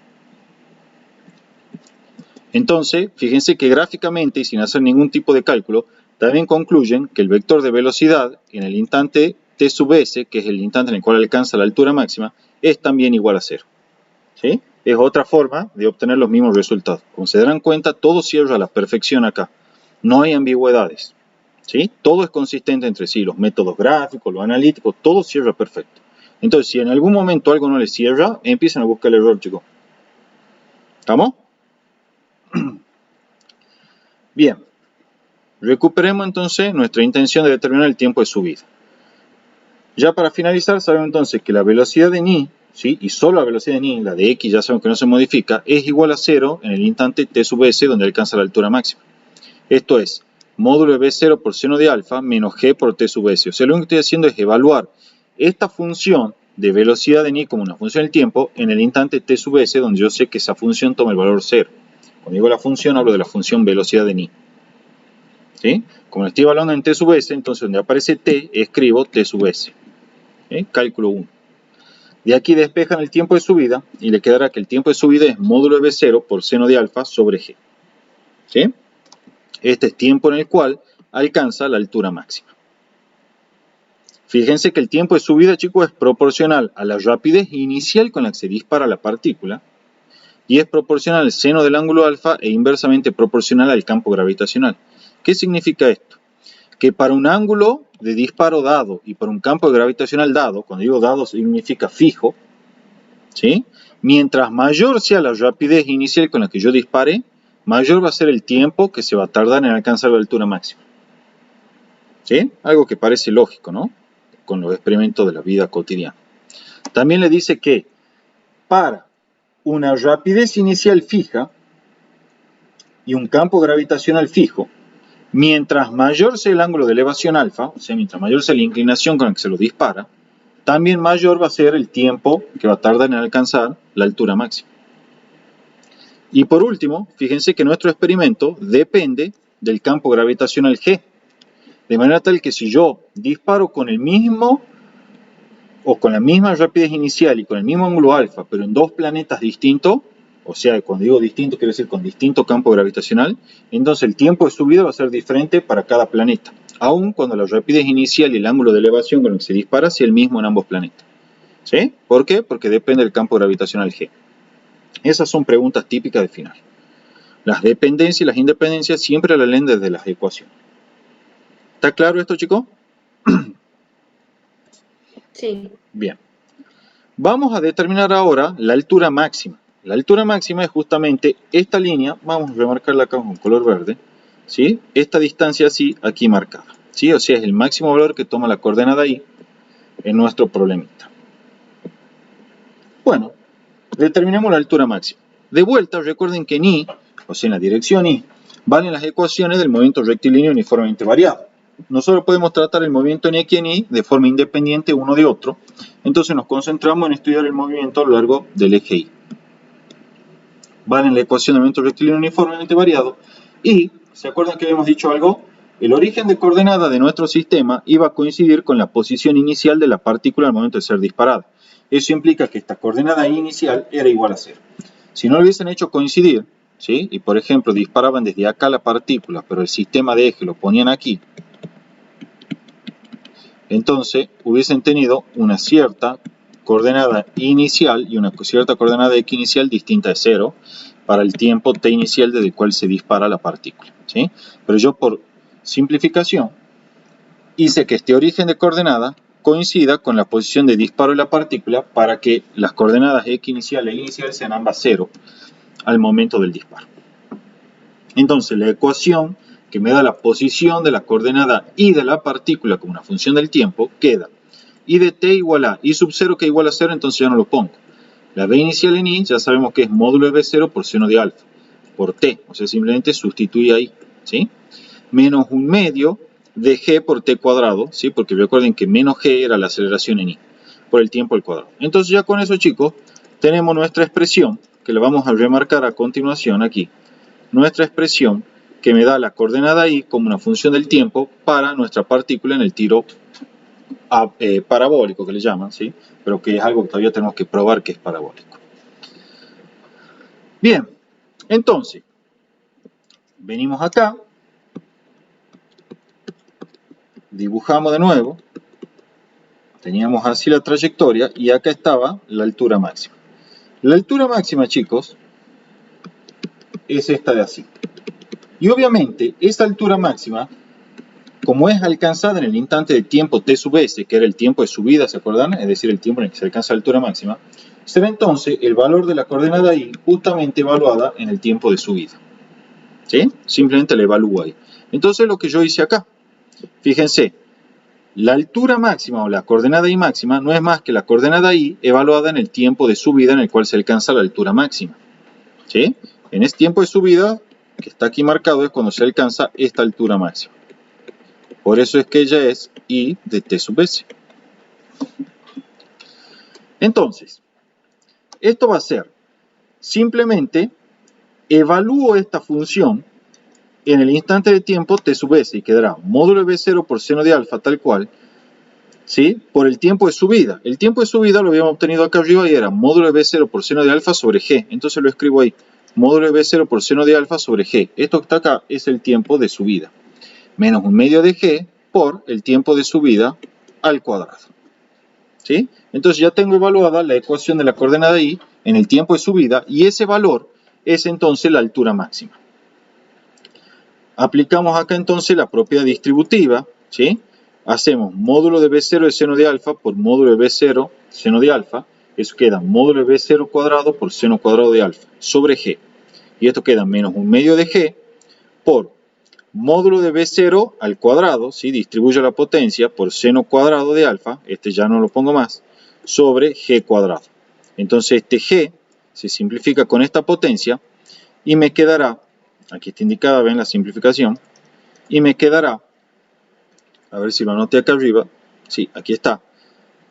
Entonces, fíjense que gráficamente y sin hacer ningún tipo de cálculo, también concluyen que el vector de velocidad en el instante t sub s, que es el instante en el cual alcanza la altura máxima, es también igual a 0. ¿Sí? Es otra forma de obtener los mismos resultados. Como se darán cuenta, todo cierra a la perfección acá. No hay ambigüedades. ¿Sí? Todo es consistente entre sí. Los métodos gráficos, los analíticos, todo cierra perfecto. Entonces, si en algún momento algo no le cierra, empiezan a buscar el error, chicos. ¿Estamos? Bien. Recuperemos entonces nuestra intención de determinar el tiempo de subida. Ya para finalizar, sabemos entonces que la velocidad de ni, ¿sí? Y solo la velocidad de ni, la de x ya sabemos que no se modifica, es igual a 0 en el instante t sub s donde alcanza la altura máxima. Esto es, módulo de b0 por seno de alfa menos g por t sub s. O sea, lo único que estoy haciendo es evaluar esta función de velocidad de ni como una función del tiempo en el instante t sub s donde yo sé que esa función toma el valor 0. Cuando digo la función, hablo de la función velocidad de ni. ¿Sí? Como estoy evaluando en t sub s, entonces donde aparece t, escribo t sub s. ¿Sí? Cálculo 1. De aquí despejan el tiempo de subida y le quedará que el tiempo de subida es módulo de b0 por seno de alfa sobre g. ¿Sí? Este es tiempo en el cual alcanza la altura máxima. Fíjense que el tiempo de subida, chicos, es proporcional a la rapidez inicial con la que se dispara la partícula y es proporcional al seno del ángulo alfa e inversamente proporcional al campo gravitacional. ¿Qué significa esto? Que para un ángulo de disparo dado y para un campo gravitacional dado, cuando digo dado significa fijo, ¿sí? Mientras mayor sea la rapidez inicial con la que yo dispare, mayor va a ser el tiempo que se va a tardar en alcanzar la altura máxima. ¿Sí? Algo que parece lógico, ¿no? Con los experimentos de la vida cotidiana. También le dice que para una rapidez inicial fija y un campo gravitacional fijo, mientras mayor sea el ángulo de elevación alfa, o sea, mientras mayor sea la inclinación con la que se lo dispara, también mayor va a ser el tiempo que va a tardar en alcanzar la altura máxima. Y por último, fíjense que nuestro experimento depende del campo gravitacional G, de manera tal que si yo disparo con el mismo o con la misma rapidez inicial y con el mismo ángulo alfa, pero en dos planetas distintos, o sea, cuando digo distinto quiero decir con distinto campo gravitacional, entonces el tiempo de subida va a ser diferente para cada planeta, aun cuando la rapidez inicial y el ángulo de elevación con el que se dispara sea el mismo en ambos planetas. ¿Sí? ¿Por qué? Porque depende del campo gravitacional G. Esas son preguntas típicas de final. Las dependencias y las independencias siempre las leen desde las ecuaciones. ¿Está claro esto, chicos? Sí. Bien. Vamos a determinar ahora la altura máxima. La altura máxima es justamente esta línea, vamos a remarcarla acá con color verde, ¿sí? Esta distancia así, aquí marcada, ¿sí? O sea, es el máximo valor que toma la coordenada I en nuestro problemita. Bueno, determinamos la altura máxima. De vuelta, recuerden que en I, o sea, en la dirección I, valen las ecuaciones del movimiento rectilíneo uniformemente variado. Nosotros podemos tratar el movimiento en X y en Y de forma independiente uno de otro, entonces nos concentramos en estudiar el movimiento a lo largo del eje Y. Valen la ecuación del movimiento rectilíneo uniformemente variado y, ¿se acuerdan que habíamos dicho algo? El origen de coordenada de nuestro sistema iba a coincidir con la posición inicial de la partícula al momento de ser disparada. Eso implica que esta coordenada inicial era igual a 0. Si no lo hubiesen hecho coincidir, ¿sí? Y por ejemplo disparaban desde acá la partícula, pero el sistema de eje lo ponían aquí, entonces hubiesen tenido una cierta coordenada inicial y una cierta coordenada x inicial distinta de 0 para el tiempo t inicial desde el cual se dispara la partícula, ¿sí? Pero yo por simplificación hice que este origen de coordenada coincida con la posición de disparo de la partícula para que las coordenadas x inicial e inicial sean ambas 0 al momento del disparo. Entonces la ecuación que me da la posición de la coordenada y de la partícula como una función del tiempo queda y de t igual a y sub 0 que igual a 0, entonces ya no lo pongo. La b inicial en i ya sabemos que es módulo de b0 por seno de alfa por t, o sea simplemente sustituye ahí, ¿sí? Menos un medio de g por t cuadrado, ¿sí? Porque recuerden que menos g era la aceleración en i, por el tiempo al cuadrado. Entonces ya con eso, chicos, tenemos nuestra expresión, que la vamos a remarcar a continuación aquí. Nuestra expresión que me da la coordenada i como una función del tiempo para nuestra partícula en el tiro parabólico, que le llaman, ¿sí? Pero que es algo que todavía tenemos que probar que es parabólico. Bien, entonces, venimos acá. Dibujamos de nuevo, teníamos así la trayectoria y acá estaba la altura máxima. La altura máxima, chicos, es esta de así. Y obviamente, esta altura máxima, como es alcanzada en el instante de tiempo t sub s, que era el tiempo de subida, ¿se acuerdan? Es decir, el tiempo en el que se alcanza la altura máxima, será entonces el valor de la coordenada i justamente evaluada en el tiempo de subida. ¿Sí? Simplemente la evalúo ahí. Entonces, lo que yo hice acá. Fíjense, la altura máxima o la coordenada i máxima no es más que la coordenada i evaluada en el tiempo de subida en el cual se alcanza la altura máxima. ¿Sí? En este tiempo de subida, que está aquí marcado, es cuando se alcanza esta altura máxima. Por eso es que ella es i de t sub s. Entonces, esto va a ser simplemente evalúo esta función en el instante de tiempo t sub s y quedará módulo de b0 por seno de alfa tal cual, ¿sí? Por el tiempo de subida. El tiempo de subida lo habíamos obtenido acá arriba y era módulo de b0 por seno de alfa sobre g. Entonces lo escribo ahí, módulo de b0 por seno de alfa sobre g. Esto que está acá es el tiempo de subida. Menos un medio de g por el tiempo de subida al cuadrado. ¿Sí? Entonces ya tengo evaluada la ecuación de la coordenada i en el tiempo de subida y ese valor es entonces la altura máxima. Aplicamos acá entonces la propiedad distributiva, ¿sí? Hacemos módulo de b0 de seno de alfa por módulo de b0 seno de alfa. Eso queda módulo de b0 cuadrado por seno cuadrado de alfa sobre g. Y esto queda menos un medio de g por módulo de b0 al cuadrado, ¿sí? Distribuyo la potencia por seno cuadrado de alfa, este ya no lo pongo más, sobre g cuadrado. Entonces este g se simplifica con esta potencia y me quedará, aquí está indicada, ven la simplificación, y me quedará, a ver si lo anoté acá arriba, sí, aquí está,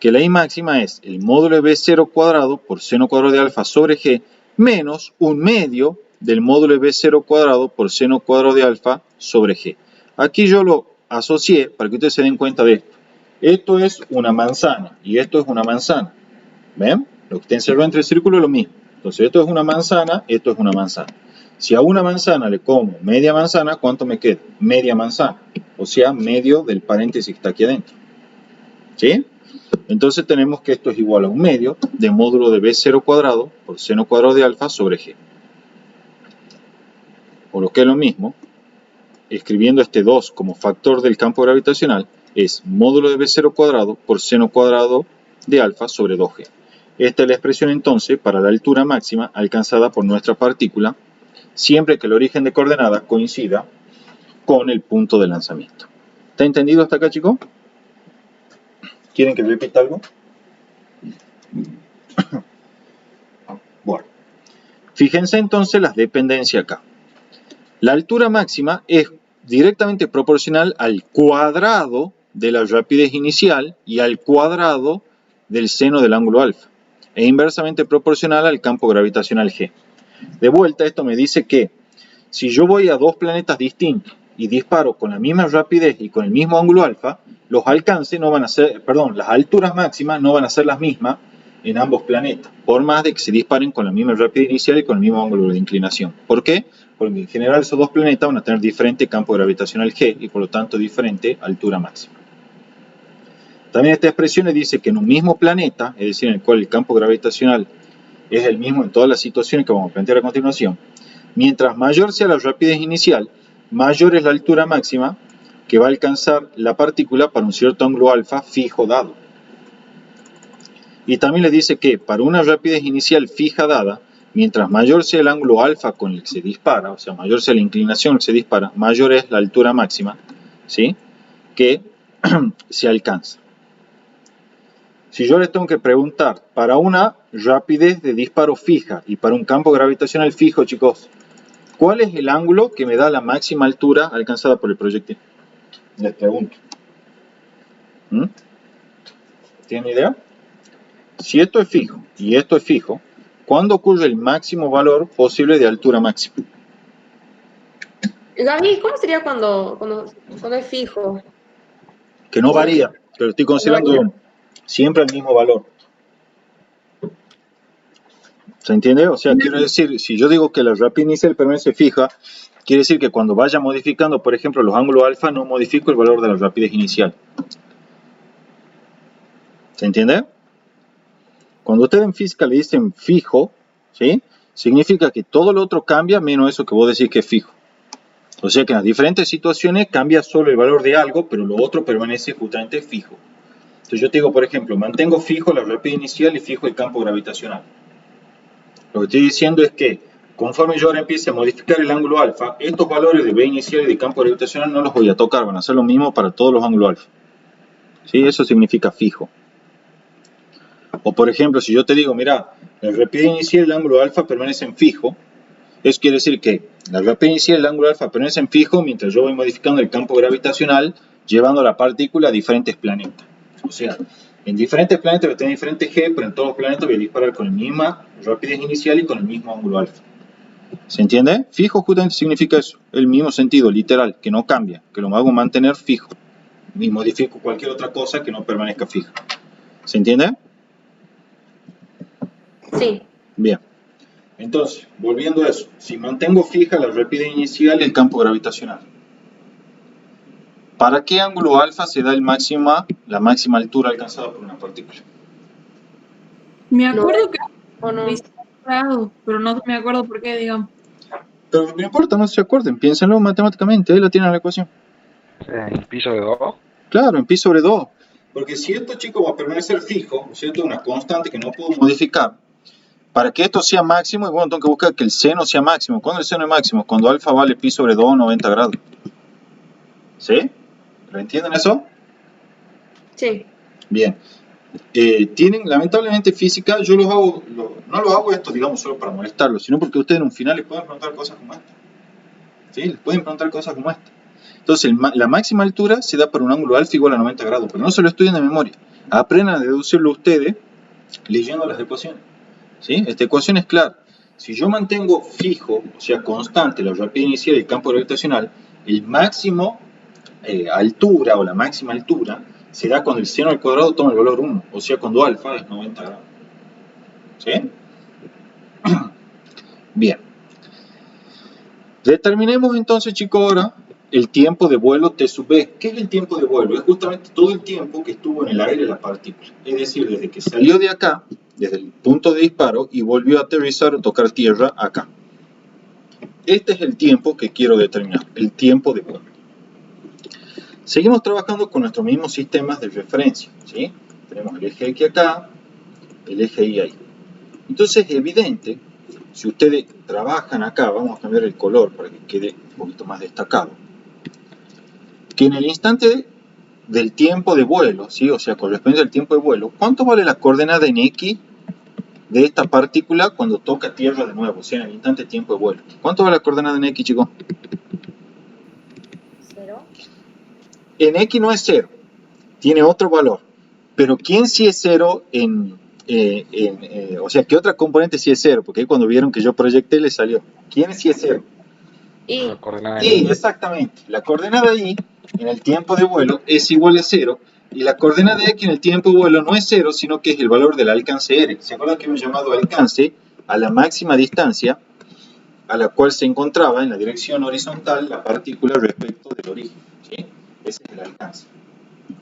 que la i máxima es el módulo de b0 cuadrado por seno cuadrado de alfa sobre g menos un medio del módulo de b0 cuadrado por seno cuadrado de alfa sobre g. Aquí yo lo asocié para que ustedes se den cuenta de esto. Esto es una manzana y esto es una manzana. ¿Ven? Lo que está encerrado entre el círculo es lo mismo. Entonces esto es una manzana, esto es una manzana. Si a una manzana le como media manzana, ¿cuánto me queda? Media manzana. O sea, medio del paréntesis que está aquí adentro. ¿Sí? Entonces tenemos que esto es igual a un medio de módulo de b0 cuadrado por seno cuadrado de alfa sobre g. O lo que es lo mismo, escribiendo este 2 como factor del campo gravitacional, es módulo de b0 cuadrado por seno cuadrado de alfa sobre 2g. Esta es la expresión entonces para la altura máxima alcanzada por nuestra partícula, siempre que el origen de coordenada coincida con el punto de lanzamiento. ¿Está entendido hasta acá, chicos? ¿Quieren que repita algo? Bueno, fíjense entonces las dependencias acá. La altura máxima es directamente proporcional al cuadrado de la rapidez inicial y al cuadrado del seno del ángulo alfa, e inversamente proporcional al campo gravitacional G. De vuelta, esto me dice que si yo voy a dos planetas distintos y disparo con la misma rapidez y con el mismo ángulo alfa, los alcances no van a ser, las alturas máximas no van a ser las mismas en ambos planetas, por más de que se disparen con la misma rapidez inicial y con el mismo ángulo de inclinación. ¿Por qué? Porque en general esos dos planetas van a tener diferente campo gravitacional G y por lo tanto diferente altura máxima. También esta expresión le dice que en un mismo planeta, es decir, en el cual el campo gravitacional es el mismo en todas las situaciones que vamos a plantear a continuación, mientras mayor sea la rapidez inicial, mayor es la altura máxima, que va a alcanzar la partícula para un cierto ángulo alfa fijo dado. Y también les dice que para una rapidez inicial fija dada, mientras mayor sea el ángulo alfa con el que se dispara, o sea, mayor sea la inclinación que se dispara, mayor es la altura máxima, ¿sí?, que se alcanza. Si yo les tengo que preguntar, para una rapidez de disparo fija y para un campo gravitacional fijo, chicos, ¿cuál es el ángulo que me da la máxima altura alcanzada por el proyectil? Les pregunto. ¿Tienen idea? Si esto es fijo y esto es fijo, ¿cuándo ocurre el máximo valor posible de altura máxima? Gaby, ¿cómo sería cuando es fijo? Que no varía, pero estoy considerando siempre el mismo valor. ¿Se entiende? O sea, quiero decir, si yo digo que la rapidez inicial permanece fija, quiere decir que cuando vaya modificando, por ejemplo, los ángulos alfa, no modifico el valor de la rapidez inicial. ¿Se entiende? Cuando ustedes en física le dicen fijo, ¿sí?, significa que todo lo otro cambia menos eso que vos decís que es fijo. O sea que en las diferentes situaciones cambia solo el valor de algo, pero lo otro permanece justamente fijo. Entonces yo te digo, por ejemplo, mantengo fijo la rapidez inicial y fijo el campo gravitacional. Lo que estoy diciendo es que conforme yo ahora empiece a modificar el ángulo alfa, estos valores de B inicial y de campo gravitacional no los voy a tocar, van a ser lo mismo para todos los ángulos alfa. ¿Sí? Eso significa fijo. O por ejemplo, si yo te digo, mira, la rapidez inicial y el ángulo alfa permanecen fijo, eso quiere decir que la rapidez inicial y el ángulo alfa permanecen fijo mientras yo voy modificando el campo gravitacional, llevando la partícula a diferentes planetas. O sea, en diferentes planetas voy a tener diferentes G, pero en todos los planetas voy a disparar con la misma rapidez inicial y con el mismo ángulo alfa. ¿Se entiende? Fijo justamente significa eso, el mismo sentido, literal, que no cambia, que lo hago mantener fijo. Y modifico cualquier otra cosa que no permanezca fija. ¿Se entiende? Sí. Bien. Entonces, volviendo a eso, si mantengo fija la rapidez inicial y el campo gravitacional, ¿para qué ángulo alfa se da la máxima altura alcanzada por una partícula? Me acuerdo que ¿O no? pero no me acuerdo por qué, digamos. Pero no importa, no se acuerden, piénsenlo matemáticamente, ahí lo tienen en la ecuación. ¿En pi sobre 2? Claro, en pi sobre 2. Porque si esto, chicos, va a permanecer fijo, ¿cierto? Una constante que no puedo modificar. Para que esto sea máximo, y bueno, tengo que buscar que el seno sea máximo. ¿Cuándo el seno es máximo? Cuando alfa vale pi sobre 2, 90 grados. ¿Sí? ¿Lo entienden eso? Sí. Bien. Tienen, lamentablemente, física, yo no los hago esto, digamos, solo para molestarlos, sino porque ustedes en un final les pueden preguntar cosas como esta. ¿Sí? Les pueden preguntar cosas como esta. Entonces, la máxima altura se da para un ángulo alfa igual a 90 grados, pero no se lo estudien de memoria. Aprendan a deducirlo ustedes leyendo las ecuaciones. ¿Sí? Esta ecuación es clara. Si yo mantengo fijo, o sea, constante, la rapidez inicial y el campo gravitacional, el máximo altura o la máxima altura se da cuando el seno al cuadrado toma el valor 1, o sea, cuando alfa es 90 grados. ¿Sí? Bien. Determinemos entonces, chicos, ahora el tiempo de vuelo T sub B. ¿Qué es el tiempo de vuelo? Es justamente todo el tiempo que estuvo en el aire la partícula. Es decir, desde que salió de acá, desde el punto de disparo, y volvió a aterrizar o tocar tierra acá. Este es el tiempo que quiero determinar, el tiempo de vuelo. Seguimos trabajando con nuestros mismos sistemas de referencia, ¿sí? Tenemos el eje X acá, el eje Y ahí. Entonces es evidente, si ustedes trabajan acá, vamos a cambiar el color para que quede un poquito más destacado, que en el instante del tiempo de vuelo, ¿sí? O sea, correspondiente al tiempo de vuelo, ¿cuánto vale la coordenada en X de esta partícula cuando toca tierra de nuevo? O sea, en el instante de tiempo de vuelo. ¿Cuánto vale la coordenada en X, chicos? 0. En X no es 0, tiene otro valor. Pero ¿quién sí es 0 o sea, ¿qué otra componente sí es 0? Porque ahí cuando vieron que yo proyecté le salió. ¿Quién sí es 0? Y La coordenada Y, exactamente. La coordenada Y en el tiempo de vuelo es igual a 0. Y la coordenada X en el tiempo de vuelo no es 0, sino que es el valor del alcance R. ¿Se acuerdan que hemos llamado alcance a la máxima distancia a la cual se encontraba en la dirección horizontal la partícula respecto del origen? ¿Sí? Ese es el alcance.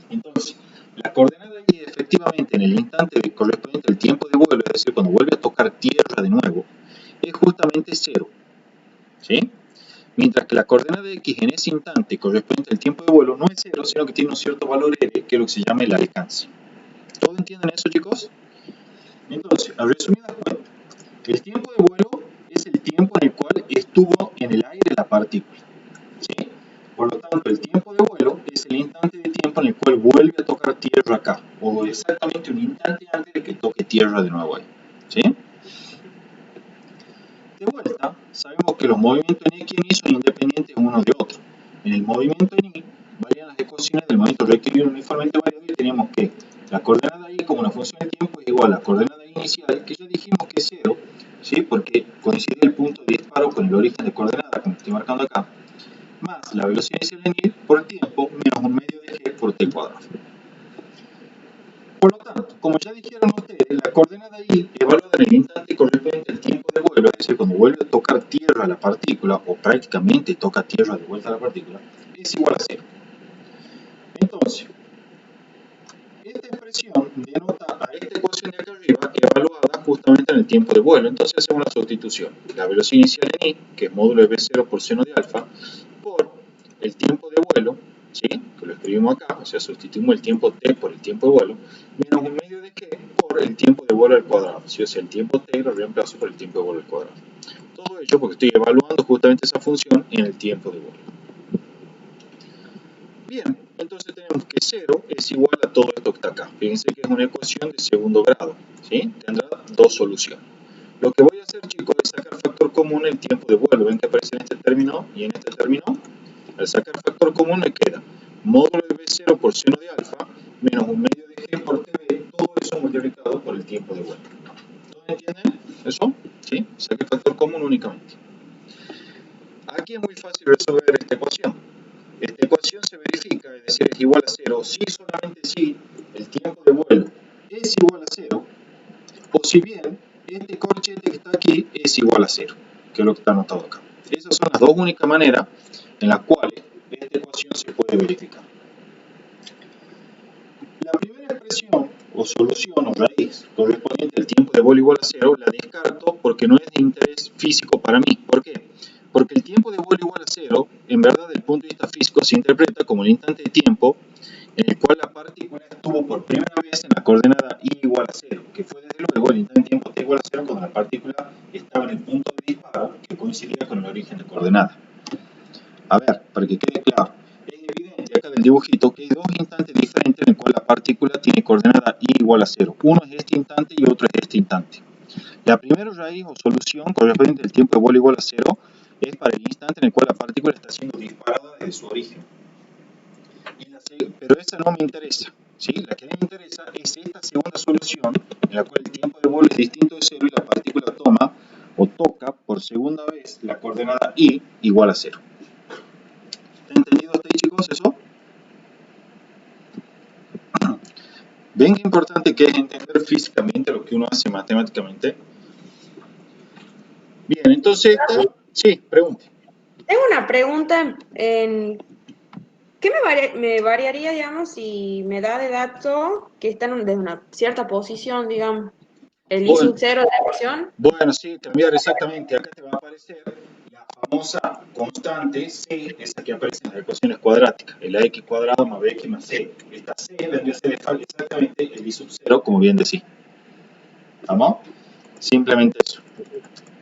Entonces, la coordenada Y efectivamente en el instante correspondiente al tiempo de vuelo, es decir, cuando vuelve a tocar tierra de nuevo, es justamente 0. ¿Sí? Mientras que la coordenada de x en ese instante correspondiente al tiempo de vuelo no es 0, sino que tiene un cierto valor r, que es lo que se llama el alcance. ¿Todos entienden eso, chicos? Entonces, a resumidas cuentas, el tiempo de vuelo es el tiempo en el cual estuvo en el aire la partícula, ¿sí? Por lo tanto, el tiempo de vuelo es el instante de tiempo en el cual vuelve a tocar tierra acá, o exactamente un instante antes de que toque tierra de nuevo ahí, ¿sí? De vuelta, sabemos que los movimientos en x y en y son independientes unos de otros. En el movimiento en y varían las ecuaciones del movimiento rectilíneo uniformemente variable y tenemos que la coordenada y como una función de tiempo es igual a la coordenada inicial, que ya dijimos que es 0, ¿sí? Porque coincide el punto de disparo con el origen de coordenada, como estoy marcando acá, más la velocidad inicial en y por el tiempo menos un medio de g por t cuadrado. Por lo tanto, como ya dijeron ustedes, la coordenada y evaluada en el instante correspondiente al tiempo de vuelo, es decir, cuando vuelve a tocar tierra a la partícula, o prácticamente toca tierra de vuelta a la partícula, es igual a 0. Entonces, esta expresión denota a esta ecuación de acá arriba evaluada justamente en el tiempo de vuelo. Entonces hacemos la sustitución. La velocidad inicial en y, que es módulo de v0 por seno de alfa, por el tiempo de vuelo, ¿sí? Que lo escribimos acá, o sea, sustituimos el tiempo t por el tiempo de vuelo, menos un medio de g por el tiempo de vuelo al cuadrado. ¿Sí? O sea, el tiempo t lo reemplazo por el tiempo de vuelo al cuadrado. Todo ello porque estoy evaluando justamente esa función en el tiempo de vuelo. Bien, entonces tenemos que 0 es igual a todo esto que está acá. Fíjense que es una ecuación de segundo grado, ¿sí? Tendrá dos soluciones. Lo que voy a hacer, chicos, es sacar factor común el tiempo de vuelo. ¿Ven que aparece en este término y en este término? Al sacar factor común me queda módulo de v0 por seno de alfa menos un medio de g por tv, todo eso multiplicado por el tiempo de vuelo. ¿Todos entienden eso? ¿Sí? Saqué factor común únicamente. Aquí es muy fácil resolver esta ecuación. Esta ecuación se verifica, es decir, es igual a 0, si solamente si el tiempo de vuelo es igual a 0, o si bien este corchete que está aquí es igual a 0, que es lo que está anotado acá. Esas son las dos únicas maneras en las cuales esta ecuación se puede verificar. La primera expresión o solución o raíz correspondiente al tiempo de vuelo igual a 0 la descarto porque no es de interés físico para mí. ¿Por qué? Porque el tiempo de vuelo igual a 0, en verdad, desde el punto de vista físico, se interpreta como el instante de tiempo en el cual la partícula estuvo por primera vez en la coordenada y igual a 0, que fue desde luego el instante de tiempo t igual a 0 cuando la partícula estaba en el punto de disparo que coincidía con el origen de coordenada. A ver, para que quede claro, es evidente acá del dibujito que hay dos instantes diferentes en el cual la partícula tiene coordenada y igual a 0. Uno es este instante y otro es este instante. La primera raíz o solución correspondiente al tiempo de vuelo igual a 0 es para el instante en el cual la partícula está siendo disparada desde su origen. Pero esa no me interesa, ¿sí? La que me interesa es esta segunda solución en la cual el tiempo de vuelo es distinto de 0 y la partícula toma o toca por segunda vez la coordenada y igual a 0. ¿Está entendido hasta ahí, chicos, eso? ¿Ven qué importante que es entender físicamente lo que uno hace matemáticamente? Bien, entonces, sí, pregunte. Tengo una pregunta ¿qué me variaría, digamos, si me da de dato que están desde una cierta posición, digamos, el I sub 0 de la ecuación? Bueno, sí, cambiar exactamente. Acá te va a aparecer la famosa constante C, esa que aparece en las ecuaciones cuadráticas, el ax cuadrado más bx más c. Esta C vendría a ser exactamente el I sub 0, como bien decía. ¿Vamos? Simplemente eso.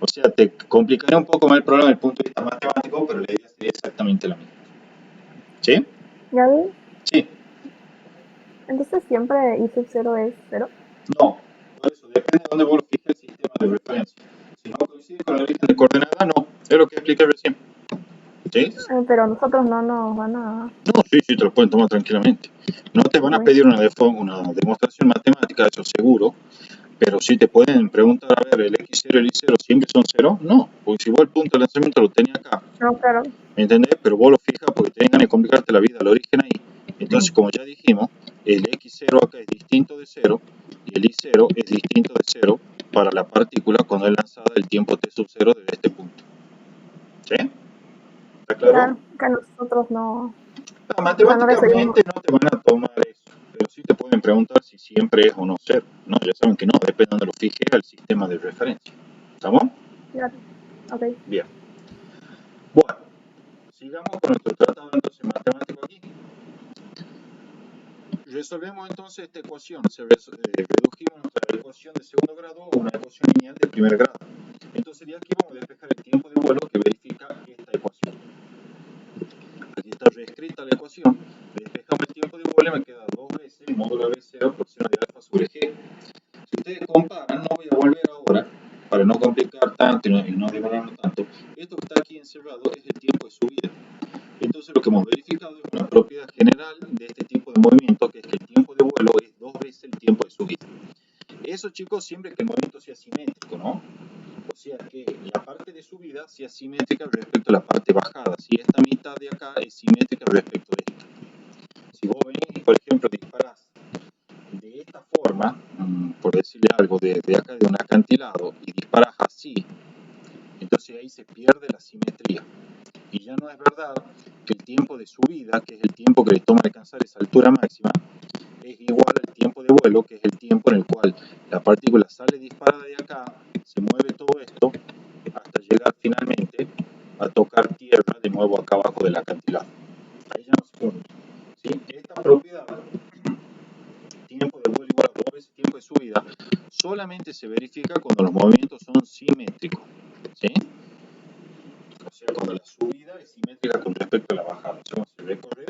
O sea, te complicaría un poco más el problema desde el punto de vista matemático, pero la idea sería exactamente la misma. ¿Sí? ¿Ya vi? Sí. Entonces siempre I sub 0 es 0. No. Por eso, depende de dónde vos lo fijes el sistema de referencia. Si no coincide con el origen de coordenada, no. Es lo que expliqué recién. ¿Sí? Pero nosotros no nos van a... No, sí, te lo pueden tomar tranquilamente. No te van a pedir una demostración matemática, eso seguro, pero sí te pueden preguntar, a ver, el x0 y el y0 siempre son 0. No, porque si vos el punto de lanzamiento lo tenía acá, No, claro. ¿me entendés? Pero vos lo fijas porque tenés ganas de complicarte la vida al origen ahí. Entonces, como ya dijimos, el x0 acá es distinto de 0 y el y0 es distinto de 0 para la partícula cuando es lanzada el tiempo t sub 0 desde este punto. ¿Sí? ¿Está claro? Claro, que nosotros no... No, matemáticamente no te van a tomar eso, pero sí te pueden preguntar si siempre es o no 0. No, ya saben que no, depende de donde lo fije el sistema de referencia. ¿Estamos? Claro. Ok. Bien. Bueno, Sigamos con nuestro tratado entonces matemático aquí. Resolvemos entonces esta ecuación. Redujimos nuestra ecuación de segundo grado a una ecuación lineal de primer grado. Entonces de aquí vamos a despejar el tiempo de vuelo que verifica esta ecuación. Aquí está reescrita la ecuación. Despejamos el tiempo de vuelo y me queda 2 veces el módulo B0 por seno de alfa sobre G. Si ustedes comparan, no voy a volver ahora para no complicar tanto y no demorarnos tanto. Esto que está aquí encerrado es el tiempo de subida. Entonces lo que hemos verificado es una propiedad general de este tipo de movimiento, que es que el tiempo de vuelo es 2 veces el tiempo de subida. Eso, chicos, siempre que el movimiento sea simétrico, ¿no? O sea que la parte de subida sea simétrica respecto a la parte bajada. Si esta mitad de acá es simétrica respecto de esta. Si vos venís y, por ejemplo, disparás de esta forma, por decirle algo, de acá de un acantilado, y disparas así, entonces ahí se pierde la simetría. Y ya no es verdad que el tiempo de subida, que es el tiempo que le toma alcanzar esa altura máxima, es igual al tiempo de vuelo, que es el tiempo en el cual la partícula sale disparada de acá, se mueve todo esto, hasta llegar finalmente a tocar tierra de nuevo acá abajo del acantilado. Ahí ya no se cumple. ¿Sí? Esta propiedad, tiempo de vuelo igual a 2 veces tiempo de subida, solamente se verifica cuando los movimientos son simétricos. ¿Sí? O sea, cuando la subida es simétrica con respecto a la bajada. O sea, se recorre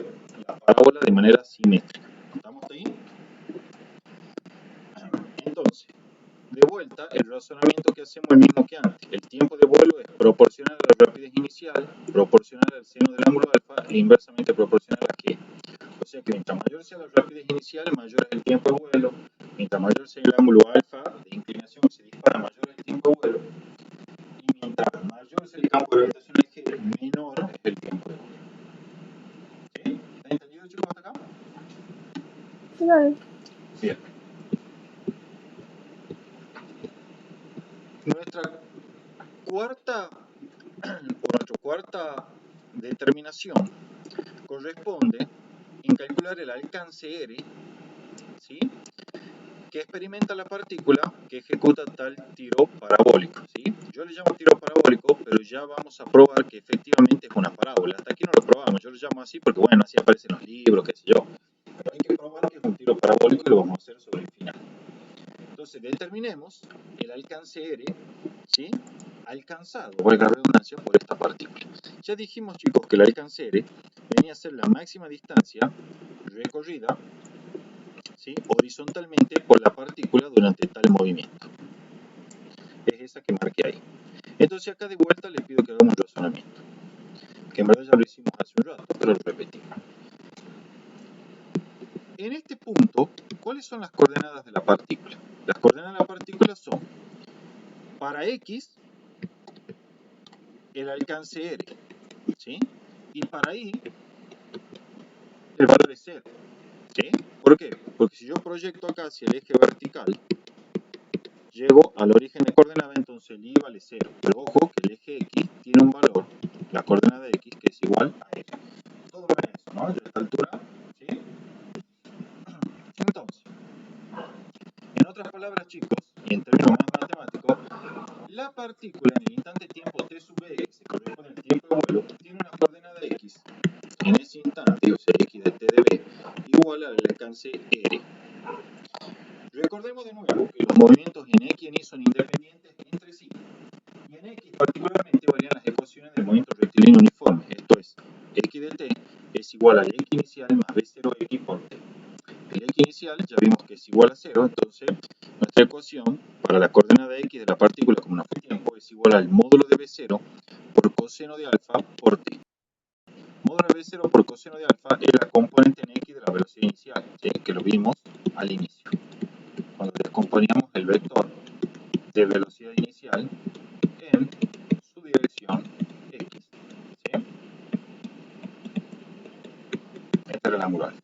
la parábola de manera simétrica. ¿Estamos ahí? Entonces, de vuelta, el razonamiento que hacemos es el mismo que antes. El tiempo de vuelo es proporcional a la rapidez inicial, proporcional al seno del ángulo alfa e inversamente proporcional a G. O sea que mientras mayor sea la rapidez inicial, mayor es el tiempo de vuelo. Mientras mayor sea el ángulo alfa de inclinación que se dispara, mayor es el tiempo de vuelo. Y mientras mayor sea el campo gravitacional G, menor es el tiempo de vuelo. ¿Sí? ¿Está entendido, chicos, hasta acá? Claro. Bien. Nuestra cuarta determinación corresponde en calcular el alcance R, ¿sí?, que experimenta la partícula que ejecuta tal tiro parabólico. ¿Sí? Yo le llamo tiro parabólico, pero ya vamos a probar que efectivamente es una parábola. Hasta aquí no lo probamos, yo lo llamo así porque, bueno, así aparece en los libros, qué sé yo. Pero hay que probar que es un tiro parabólico y lo vamos a hacer sobre el final. Entonces, determinemos el alcance R, ¿sí?, alcanzado, valga la redundancia, por esta partícula. Ya dijimos, chicos, que el alcance R venía a ser la máxima distancia recorrida, ¿sí?, horizontalmente por la partícula durante tal movimiento. Es esa que marqué ahí. Entonces acá de vuelta les pido que hagamos un razonamiento, que en verdad ya lo hicimos hace un rato, pero lo repetimos. En este punto, ¿cuáles son las coordenadas de la partícula? Las coordenadas de la partícula son, para X, el alcance R, ¿sí?, y para Y, el valor es 0. ¿Sí? ¿Por qué? Porque si yo proyecto acá hacia el eje vertical, llego al origen de coordenada, entonces el Y vale 0. Pero ojo que el eje X tiene un valor, la coordenada X, que es igual a eso. Todo bien eso, ¿no? De esta altura, ¿sí? Entonces, en otras palabras, chicos, y en términos más matemáticos, la partícula en el instante tiempo t sub e, que se corresponde al tiempo de vuelo, tiene una coordenada X en ese instante, o sea, X de t de b, igual al alcance R. Recordemos de nuevo que los movimientos en X y en Y son independientes entre sí. Y en X particularmente varían las ecuaciones del movimiento rectilíneo uniforme. Esto es, X de t es igual al X inicial más B0X por t. El X inicial ya vimos que es igual a 0, entonces nuestra ecuación para la coordenada X de la partícula como no fue tiempo es igual al módulo de B0 por coseno de alfa por t. Módulo de B0 por coseno de alfa es la componente en X de la velocidad inicial, ¿sí?, que lo vimos al inicio, cuando descomponíamos el vector de velocidad inicial en su dirección X. ¿Sí? Esta era la angular.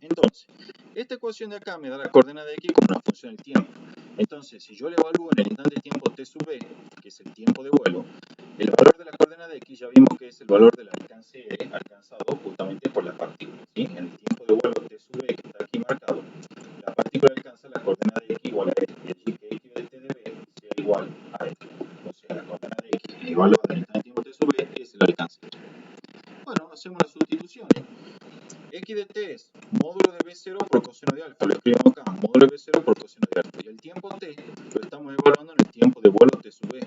Entonces, esta ecuación de acá me da la coordenada de X como una función del tiempo. Entonces, si yo le evalúo en el instante de tiempo t sub b, que es el tiempo de vuelo, el valor de la coordenada de X ya vimos que es el valor del alcance R alcanzado justamente por la partícula. ¿Sí? En el tiempo de vuelo t sub b, que está aquí marcado, la partícula alcanza la coordenada de X igual a R, y allí que X de t de b sea igual a R. O sea, la coordenada de X evaluada en el instante de tiempo t sub b acá, módulo de B0 por coseno de alfa. Y el tiempo t lo estamos evaluando en el tiempo de vuelo t sub b.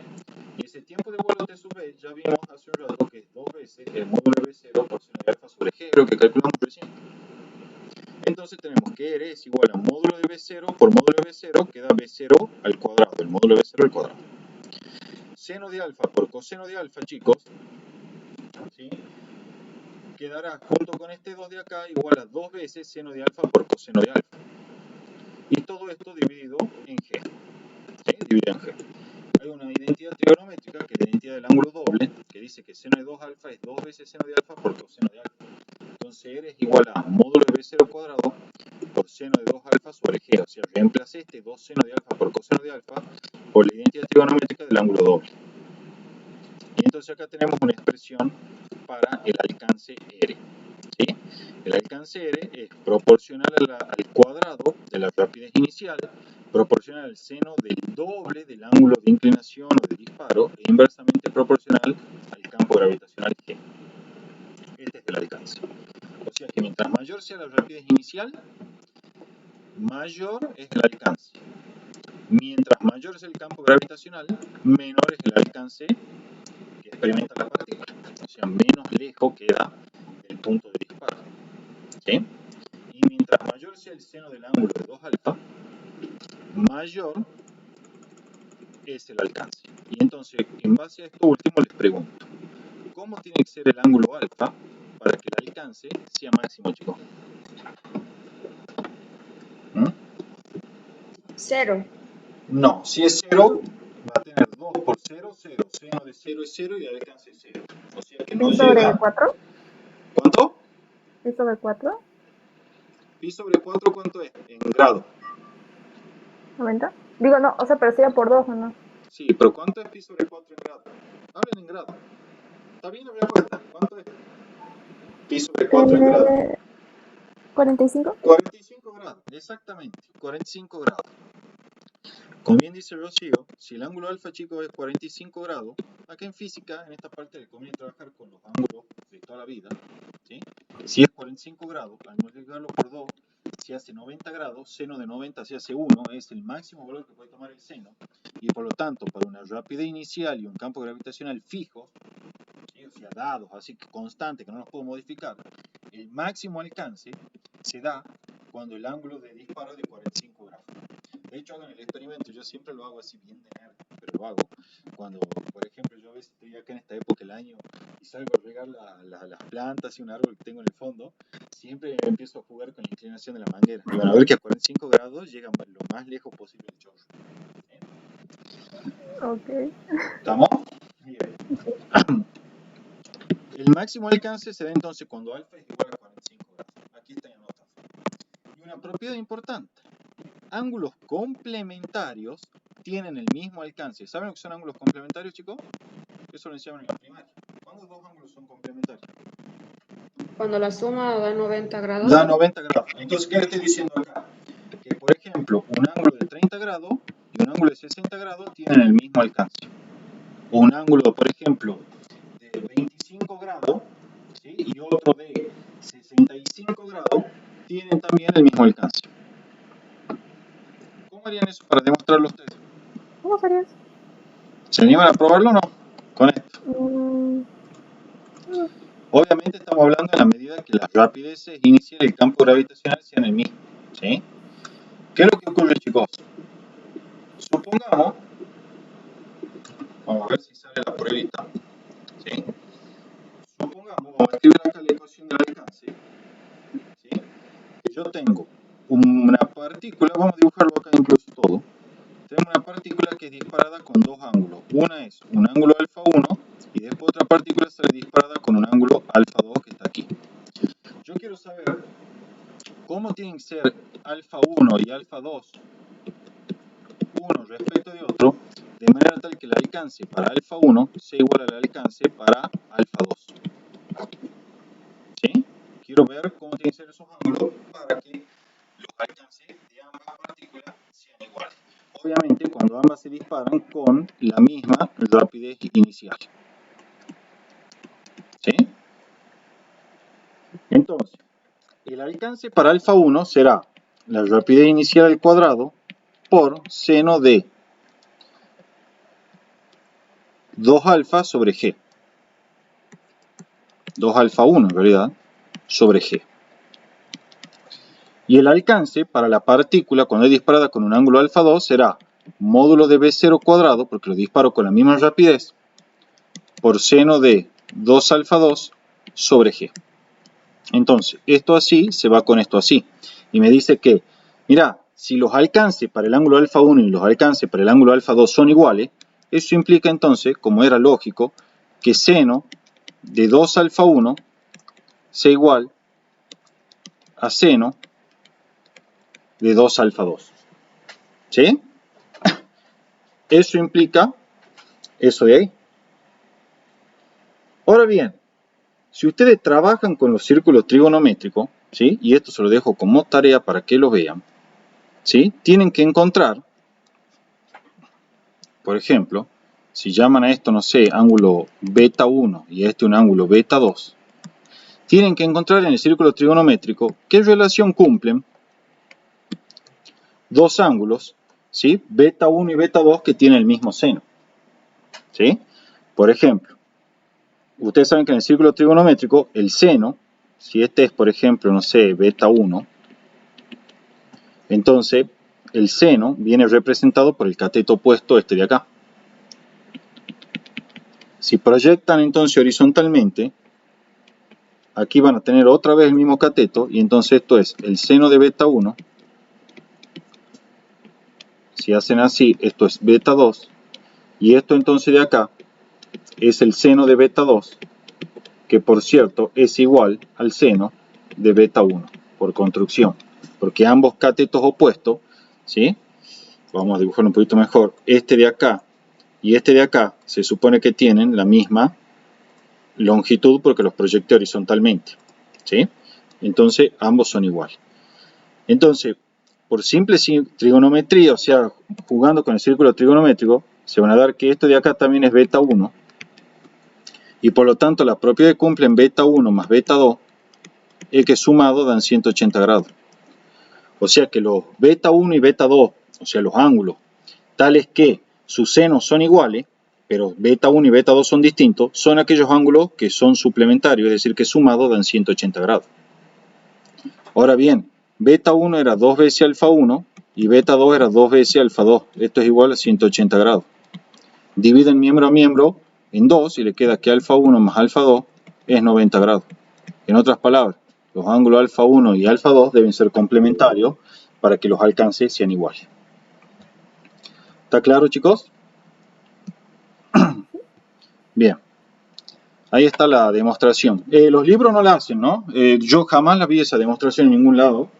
Y ese tiempo de vuelo t sub b ya vimos hace un rato que es 2 veces el módulo de B0 por seno de alfa sobre g, lo que calculamos recién. Entonces tenemos que R es igual a módulo de B0 por módulo de B0, queda B0 al cuadrado, el módulo de B0 al cuadrado. Seno de alfa por coseno de alfa, chicos, ¿sí? Quedará junto con este 2 de acá igual a 2 veces seno de alfa por coseno de alfa. Y todo esto dividido en G. ¿Sí? Dividido en G. Hay una identidad trigonométrica, que es la identidad del ángulo doble, que dice que seno de 2 alfa es 2 veces seno de alfa por coseno de alfa. Entonces R es igual a módulo de B0 cuadrado por seno de 2 alfa sobre G. O sea, reemplacé este 2 seno de alfa por coseno de alfa por la identidad trigonométrica del ángulo doble. Y entonces acá tenemos una expresión para el alcance R. ¿Sí? El alcance R es proporcional al cuadrado de la rapidez inicial, proporcional al seno del doble del ángulo de inclinación o de disparo e inversamente proporcional al campo gravitacional G. Este es el alcance. O sea que mientras mayor sea la rapidez inicial, mayor es el alcance. Mientras mayor es el campo gravitacional, menor es el alcance que experimenta la partícula. O sea, menos lejos queda del punto de disparo. ¿Sí? Y mientras mayor sea el seno del ángulo de 2 alfa, mayor es el alcance. Y entonces, en base a esto último, les pregunto, ¿cómo tiene que ser el ángulo alfa para que el alcance sea máximo, chicos? ¿Mm? 0. No, si es 0, va a tener 2 por 0, 0. Seno de 0 es 0 y el alcance es 0. O sea que no ¿Pi sobre llega. 4? ¿Cuánto? ¿Pi sobre 4? Pi sobre 4, ¿cuánto es? En grado. ¿90? Digo, no, o sea, pero sería por 2, ¿o no? Sí, pero ¿cuánto es pi sobre 4 en grado? Hablen en grado. ¿Está bien la respuesta? ¿Cuánto es? Pi sobre 4 en grado. 45. 45 grados, exactamente. 45 grados. Como bien dice Rocío, si el ángulo alfa, chicos, es 45 grados, acá en física, en esta parte, le conviene trabajar con los ángulos de toda la vida. ¿Sí? Si es 45 grados, al multiplicarlo por 2, se hace 90 grados, seno de 90 se hace 1, es el máximo valor que puede tomar el seno, y por lo tanto, para una rapidez inicial y un campo gravitacional fijos, ¿sí? O sea, dados, así que constantes, que no los puedo modificar, el máximo alcance se da cuando el ángulo de disparo es de 45 grados. De hecho, hagan el experimento, yo siempre lo hago así bien de nerd, pero lo hago cuando, por ejemplo, yo a veces estoy acá en esta época del año y salgo a regar las plantas y un árbol que tengo en el fondo, siempre empiezo a jugar con la inclinación de la manguera. Y van a ver que a 45 grados llega lo más lejos posible del chorro. Ok. ¿Estamos? Bien. El máximo alcance se da entonces cuando alfa es igual a 45 grados. Aquí está anotado. Y una propiedad importante. Ángulos complementarios tienen el mismo alcance. ¿Saben lo que son ángulos complementarios, chicos? Eso lo enseñaron en la primaria. ¿Cuándo dos ángulos son complementarios? Cuando la suma da 90 grados. Da 90 grados. Entonces, ¿qué le estoy diciendo acá? Que, por ejemplo, un ángulo de 30 grados y un ángulo de 60 grados tienen el mismo alcance. O un ángulo, por ejemplo, de 25 grados, ¿sí? Y otro de 65 grados tienen también el mismo alcance. ¿Cómo harían eso para demostrarlo ustedes? ¿Cómo sería eso? ¿Se animan a probarlo o no? Con esto. Obviamente estamos hablando en la medida que las rapideces iniciales y el campo gravitacional sean el mismo. ¿Sí? ¿Qué es lo que ocurre, chicos? Supongamos, vamos a ver si sale la pruebita. ¿Sí? Supongamos, vamos a escribir acá la ecuación del alcance. ¿Sí? Que yo tengo una partícula, vamos a dibujarlo acá incluso todo. Tenemos una partícula que es disparada con dos ángulos. Una es un ángulo alfa 1 y después otra partícula sale disparada con un ángulo alfa 2 que está aquí. Yo quiero saber cómo tienen que ser alfa 1 y alfa 2 uno respecto de otro, de manera tal que el alcance para alfa 1 sea igual al alcance para alfa 2. ¿Sí? Quiero ver cómo tienen que ser esos ángulos para que los alcances de ambas partículas sean iguales. Obviamente cuando ambas se disparan con la misma rapidez inicial. ¿Sí? Entonces, el alcance para alfa 1 será la rapidez inicial al cuadrado por seno de 2 alfa sobre g. 2 alfa 1 en realidad, sobre g. Y el alcance para la partícula cuando es disparada con un ángulo alfa 2 será módulo de b0 cuadrado, porque lo disparo con la misma rapidez, por seno de 2 alfa 2 sobre g. Entonces, esto así se va con esto así. Y me dice que, mira, si los alcances para el ángulo alfa 1 y los alcances para el ángulo alfa 2 son iguales, eso implica entonces, como era lógico, que seno de 2 alfa 1 sea igual a seno de 2 alfa 2. ¿Sí? Eso implica eso de ahí. Ahora bien, si ustedes trabajan con los círculos trigonométricos, ¿sí? Y esto se lo dejo como tarea para que lo vean, ¿sí? Tienen que encontrar, por ejemplo, si llaman a esto, no sé, ángulo beta 1 y a este un ángulo beta 2, tienen que encontrar en el círculo trigonométrico qué relación cumplen dos ángulos, ¿sí? Beta 1 y beta 2 que tienen el mismo seno, ¿sí? Por ejemplo, ustedes saben que en el círculo trigonométrico el seno, si este es por ejemplo, no sé, beta 1, entonces el seno viene representado por el cateto opuesto este de acá. Si proyectan entonces horizontalmente, aquí van a tener otra vez el mismo cateto y entonces esto es el seno de beta 1. Si hacen así, esto es beta 2 y esto entonces de acá es el seno de beta 2, que por cierto es igual al seno de beta 1 por construcción, porque ambos catetos opuestos, ¿sí? Vamos a dibujarlo un poquito mejor. Este de acá y este de acá se supone que tienen la misma longitud porque los proyecté horizontalmente, ¿sí? Entonces ambos son iguales. Entonces, por simple trigonometría, o sea, jugando con el círculo trigonométrico, se van a dar que esto de acá también es beta 1 y por lo tanto la propiedad que cumplen beta 1 más beta 2 es que sumado dan 180 grados. O sea que los beta 1 y beta 2, o sea los ángulos, tales que sus senos son iguales, pero beta 1 y beta 2 son distintos, son aquellos ángulos que son suplementarios, es decir, que sumados dan 180 grados. Ahora bien, beta 1 era 2 veces alfa 1 y beta 2 era 2 veces alfa 2. Esto es igual a 180 grados. Dividen miembro a miembro en 2 y le queda que alfa 1 más alfa 2 es 90 grados. En otras palabras, los ángulos alfa 1 y alfa 2 deben ser complementarios para que los alcances sean iguales. ¿Está claro, chicos? Bien. Ahí está la demostración. Los libros no la hacen, ¿no? Yo jamás la vi esa demostración en ningún lado.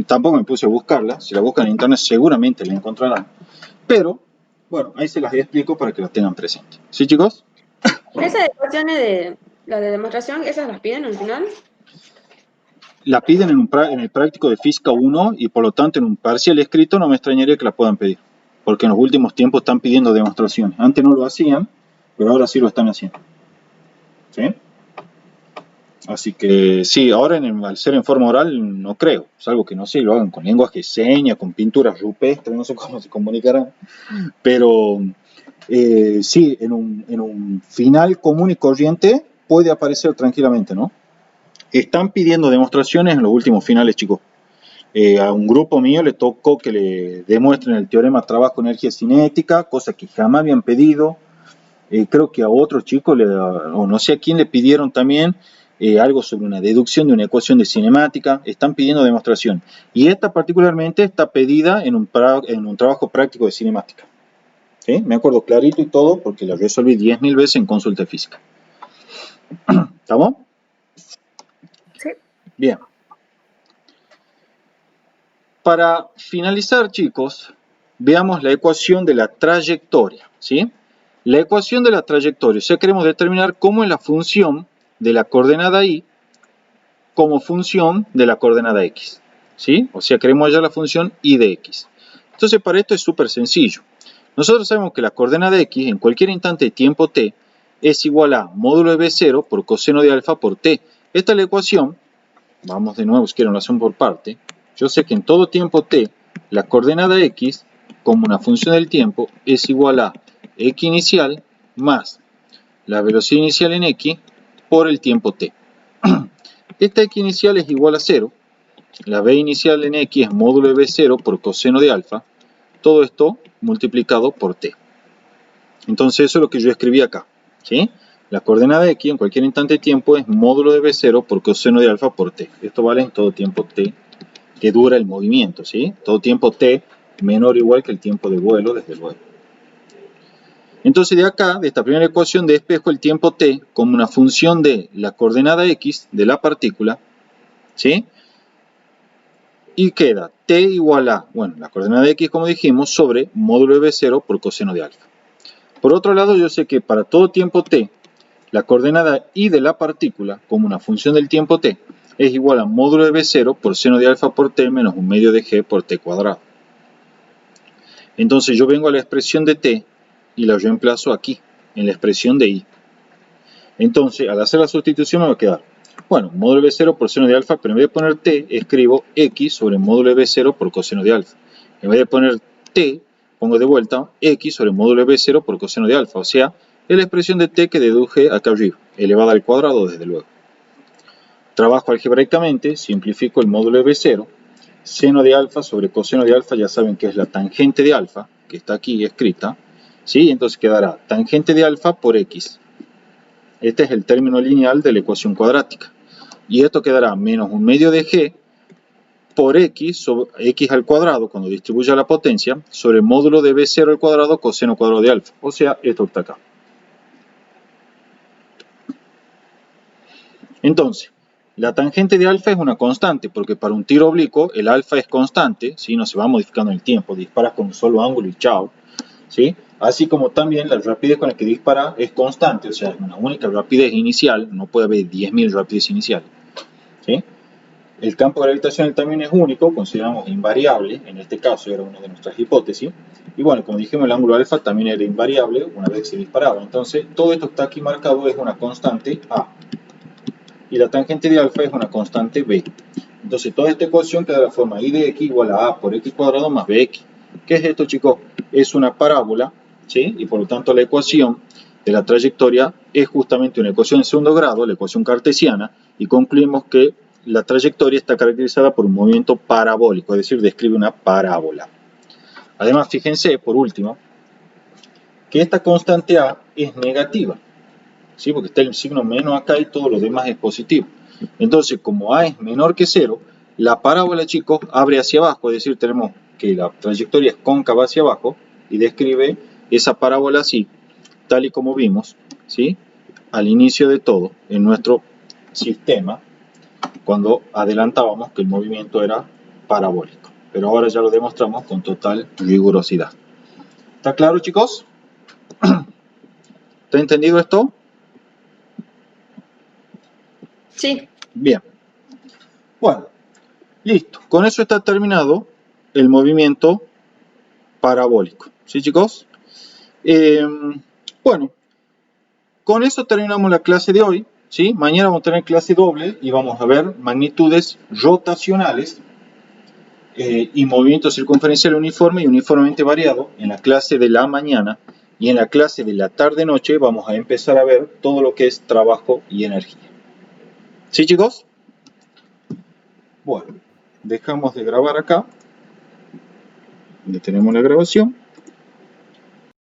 Tampoco me puse a buscarla. Si la buscan en internet seguramente la encontrarán. Pero, bueno, ahí se las explico para que las tengan presentes. ¿Sí, chicos? Esas ecuaciones de la de demostración, ¿esas las piden al final? La piden en el práctico de Física 1 y por lo tanto en un parcial escrito no me extrañaría que la puedan pedir. Porque en los últimos tiempos están pidiendo demostraciones. Antes no lo hacían, pero ahora sí lo están haciendo. ¿Sí? Así que sí, ahora al ser en forma oral no creo. Es algo que no sé, lo hagan con lenguaje de señas, con pinturas rupestres, no sé cómo se comunicarán. Pero sí, en un final común y corriente puede aparecer tranquilamente, ¿no? Están pidiendo demostraciones en los últimos finales, chicos. A un grupo mío le tocó que le demuestren el teorema trabajo-energía cinética, cosa que jamás habían pedido. Creo que a otro chico, o no sé a quién le pidieron también algo sobre una deducción de una ecuación de cinemática. Están pidiendo demostración. Y esta particularmente está pedida en un trabajo práctico de cinemática. ¿Sí? Me acuerdo clarito y todo porque la resolví 10.000 veces en consulta de física. ¿Estamos? Sí. Bien. Para finalizar, chicos, veamos la ecuación de la trayectoria, ¿sí? La ecuación de la trayectoria, o sea, queremos determinar cómo es la función de la coordenada y como función de la coordenada x, ¿sí? O sea, queremos hallar la función y de x. Entonces, para esto es súper sencillo. Nosotros sabemos que la coordenada x en cualquier instante de tiempo t es igual a módulo de b0 por coseno de alfa por t. Esta es la ecuación. Vamos de nuevo, si quieren, lo hacemos por parte. yo sé que en todo tiempo t, la coordenada x, como una función del tiempo, es igual a x inicial más la velocidad inicial en x por el tiempo t. Esta x inicial es igual a 0. La b inicial en x es módulo de b0 por coseno de alfa. Todo esto multiplicado por t. Entonces eso es lo que yo escribí acá, ¿sí? La coordenada x en cualquier instante de tiempo es módulo de b0 por coseno de alfa por t. Esto vale en todo tiempo t que dura el movimiento, ¿sí? Todo tiempo t menor o igual que el tiempo de vuelo, desde luego. Entonces de acá, de esta primera ecuación, despejo el tiempo t como una función de la coordenada x de la partícula, ¿sí? Y queda t igual a, bueno, la coordenada x como dijimos, sobre módulo de b0 por coseno de alfa. Por otro lado, yo sé que para todo tiempo t, la coordenada y de la partícula, como una función del tiempo t, es igual a módulo de b0 por seno de alfa por t menos 1 medio de g por t cuadrado. Entonces yo vengo a la expresión de t y la reemplazo aquí, en la expresión de i. Entonces, al hacer la sustitución me va a quedar, bueno, módulo de b0 por seno de alfa, pero en vez de poner t, escribo x sobre módulo de b0 por coseno de alfa. En vez de poner t, pongo de vuelta x sobre módulo de b0 por coseno de alfa, o sea, es la expresión de t que deduje acá arriba, elevada al cuadrado desde luego. Trabajo algebraicamente, simplifico el módulo de b0, seno de alfa sobre coseno de alfa, ya saben que es la tangente de alfa, que está aquí escrita, ¿sí? Entonces quedará tangente de alfa por x. Este es el término lineal de la ecuación cuadrática. Y esto quedará menos 1 medio de g por x, sobre x al cuadrado, cuando distribuya la potencia, sobre módulo de b0 al cuadrado coseno cuadrado de alfa. O sea, esto está acá. Entonces, la tangente de alfa es una constante, porque para un tiro oblicuo el alfa es constante, ¿sí? No se va modificando en el tiempo, disparas con un solo ángulo y chao, ¿sí? Así como también la rapidez con la que dispara es constante, o sea, es una única rapidez inicial, no puede haber 10.000 rapidez iniciales, ¿sí? El campo gravitacional también es único, consideramos invariable, en este caso era una de nuestras hipótesis, y bueno, como dijimos, el ángulo alfa también era invariable una vez que se disparaba, entonces todo esto que está aquí marcado es una constante A. Y la tangente de alfa es una constante b. Entonces toda esta ecuación queda de la forma i de x igual a a por x cuadrado más bx. ¿Qué es esto, chicos? Es una parábola, ¿sí? Y por lo tanto la ecuación de la trayectoria es justamente una ecuación de segundo grado, la ecuación cartesiana, y concluimos que la trayectoria está caracterizada por un movimiento parabólico, es decir, describe una parábola. Además, fíjense, por último, que esta constante a es negativa. ¿Sí? Porque está el signo menos acá y todo lo demás es positivo. Entonces, como a es menor que 0, la parábola, chicos, abre hacia abajo, es decir, tenemos que la trayectoria es cóncava hacia abajo y describe esa parábola así, tal y como vimos, ¿sí? Al inicio de todo, en nuestro sistema, cuando adelantábamos que el movimiento era parabólico. Pero ahora ya lo demostramos con total rigurosidad. ¿Está claro, chicos? ¿Está entendido esto? Sí. Bien. Bueno, listo. Con eso está terminado el movimiento parabólico. ¿Sí, chicos? Bueno, con eso terminamos la clase de hoy. ¿Sí? Mañana vamos a tener clase doble y vamos a ver magnitudes rotacionales y movimiento circunferencial uniforme y uniformemente variado en la clase de la mañana. Y en la clase de la tarde-noche vamos a empezar a ver todo lo que es trabajo y energía. ¿Sí, chicos? Bueno, dejamos de grabar acá. Detenemos la grabación.